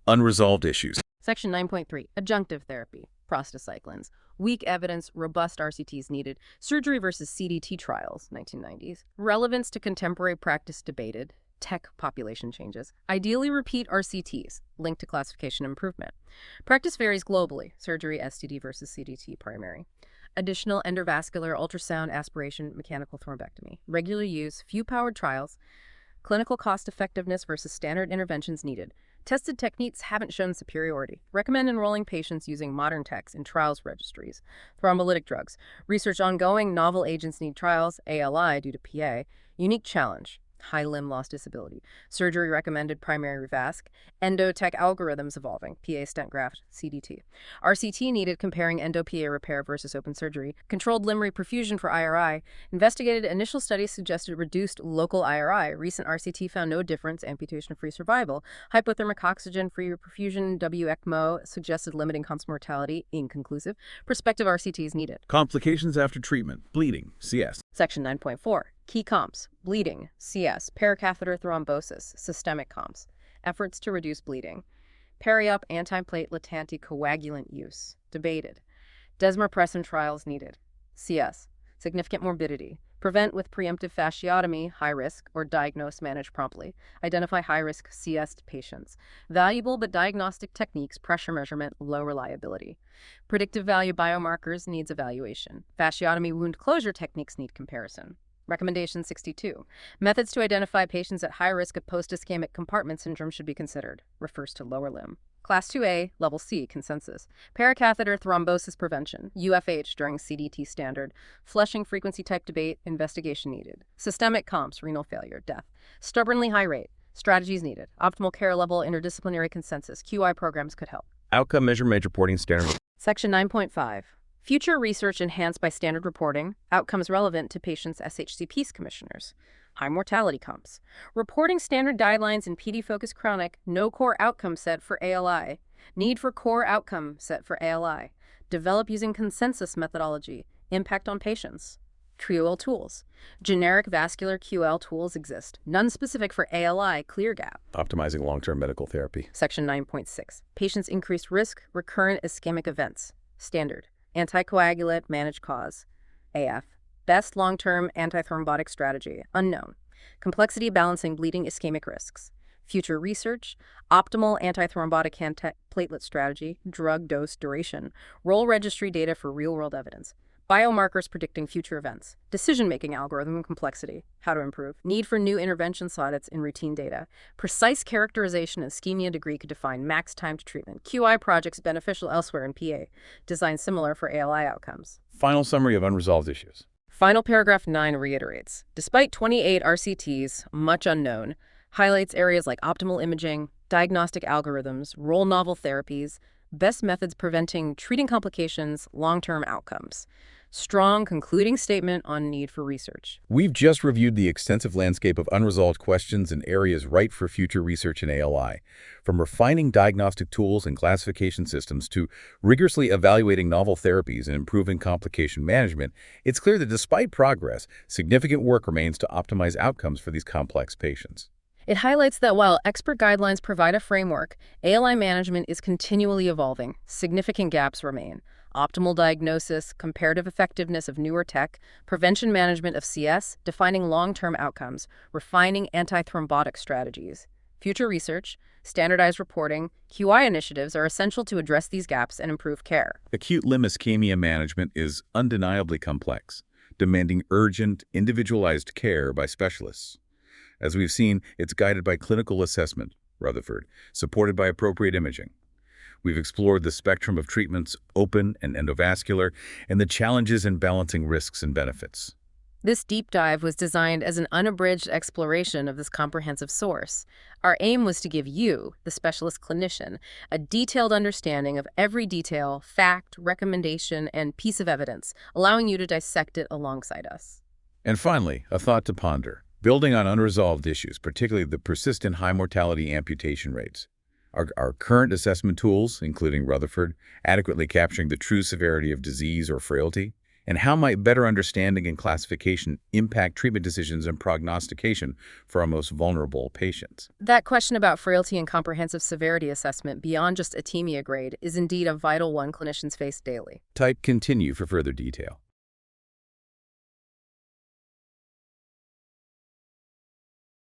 Unresolved issues. Section 9.3 adjunctive therapy. Prostacyclins. Weak evidence, robust RCTs needed. Surgery versus CDT trials, 1990s. Relevance to contemporary practice debated. Tech population changes. Ideally repeat RCTs, linked to classification improvement. Practice varies globally. Surgery, STD versus CDT primary. Additional endovascular, ultrasound, aspiration, mechanical thrombectomy. Regular use, few powered trials. Clinical cost effectiveness versus standard interventions needed. Tested techniques haven't shown superiority. Recommend enrolling patients using modern techs in trials registries. Thrombolytic drugs. Research ongoing, novel agents need trials, ALI due to PA. Unique challenge. High limb loss disability. Surgery recommended primary revasc. Endotech algorithms evolving. PA stent graft, CDT. RCT needed comparing endo-PA repair versus open surgery. Controlled limb reperfusion for IRI. Investigated initial studies suggested reduced local IRI. Recent RCT found no difference. Amputation-free survival. Hypothermic oxygen-free reperfusion. WECMO suggested limiting comps mortality. Inconclusive. Prospective RCTs needed. Complications after treatment. Bleeding. CS. Section 9.4. Key comps. Bleeding, CS, paracatheter thrombosis, systemic comps. Efforts to reduce bleeding. Peri-op antiplatelet anticoagulant use. Debated. Desmopressin trials needed. CS. Significant morbidity. Prevent with preemptive fasciotomy, high risk, or diagnose, manage promptly. Identify high-risk CS patients. Valuable but diagnostic techniques, pressure measurement, low reliability. Predictive value biomarkers needs evaluation. Fasciotomy wound closure techniques need comparison. Recommendation 62. Methods to identify patients at high risk of post-ischemic compartment syndrome should be considered. Refers to lower limb. Class 2A, Level C, consensus. Paracatheter thrombosis prevention, UFH during CDT standard. Flushing frequency type debate, investigation needed. Systemic comps, renal failure, death. Stubbornly high rate, strategies needed. Optimal care level, interdisciplinary consensus. QI programs could help. Outcome measurement reporting standard. Section 9.5. Future research enhanced by standard reporting, outcomes relevant to patients' SHCP's commissioners. High mortality comps. Reporting standard guidelines in PD-focused chronic, no core outcome set for ALI. Need for core outcome set for ALI. Develop using consensus methodology. Impact on patients. QL tools. Generic vascular QL tools exist. None specific for ALI, clear gap. Optimizing long-term medical therapy. Section 9.6. Patients' increased risk, recurrent ischemic events. Standard. Anticoagulant, managed cause. AF. Best long-term antithrombotic strategy, unknown. Complexity balancing bleeding ischemic risks. Future research, optimal antithrombotic antiplatelet strategy, drug dose duration, role registry data for real-world evidence. Biomarkers predicting future events. Decision-making algorithm complexity. How to improve. Need for new intervention audits in routine data. Precise characterization and ischemia degree could define max time to treatment. QI projects beneficial elsewhere in PA. Design similar for ALI outcomes. Final summary of unresolved issues. Final paragraph 9 reiterates, despite 28 RCTs, much unknown, highlights areas like optimal imaging, diagnostic algorithms, role novel therapies, best methods preventing treating complications, long-term outcomes. Strong concluding statement on need for research. We've just reviewed the extensive landscape of unresolved questions and areas ripe for future research in ALI. From refining diagnostic tools and classification systems to rigorously evaluating novel therapies and improving complication management, it's clear that despite progress, significant work remains to optimize outcomes for these complex patients. It highlights that while expert guidelines provide a framework, ALI management is continually evolving. Significant gaps remain. Optimal diagnosis, comparative effectiveness of newer tech, prevention management of CS, defining long-term outcomes, refining antithrombotic strategies. Future research, standardized reporting, QI initiatives are essential to address these gaps and improve care. Acute limb ischemia management is undeniably complex, demanding urgent, individualized care by specialists. As we've seen, it's guided by clinical assessment, Rutherford, supported by appropriate imaging. We've explored the spectrum of treatments, open and endovascular, and the challenges in balancing risks and benefits. This deep dive was designed as an unabridged exploration of this comprehensive source. Our aim was to give you, the specialist clinician, a detailed understanding of every detail, fact, recommendation, and piece of evidence, allowing you to dissect it alongside us. And finally, a thought to ponder. Building on unresolved issues, particularly the persistent high mortality amputation rates. Are our current assessment tools, including Rutherford, adequately capturing the true severity of disease or frailty? And how might better understanding and classification impact treatment decisions and prognostication for our most vulnerable patients? That question about frailty and comprehensive severity assessment beyond just ischemia grade is indeed a vital one clinicians face daily. Type continue for further detail.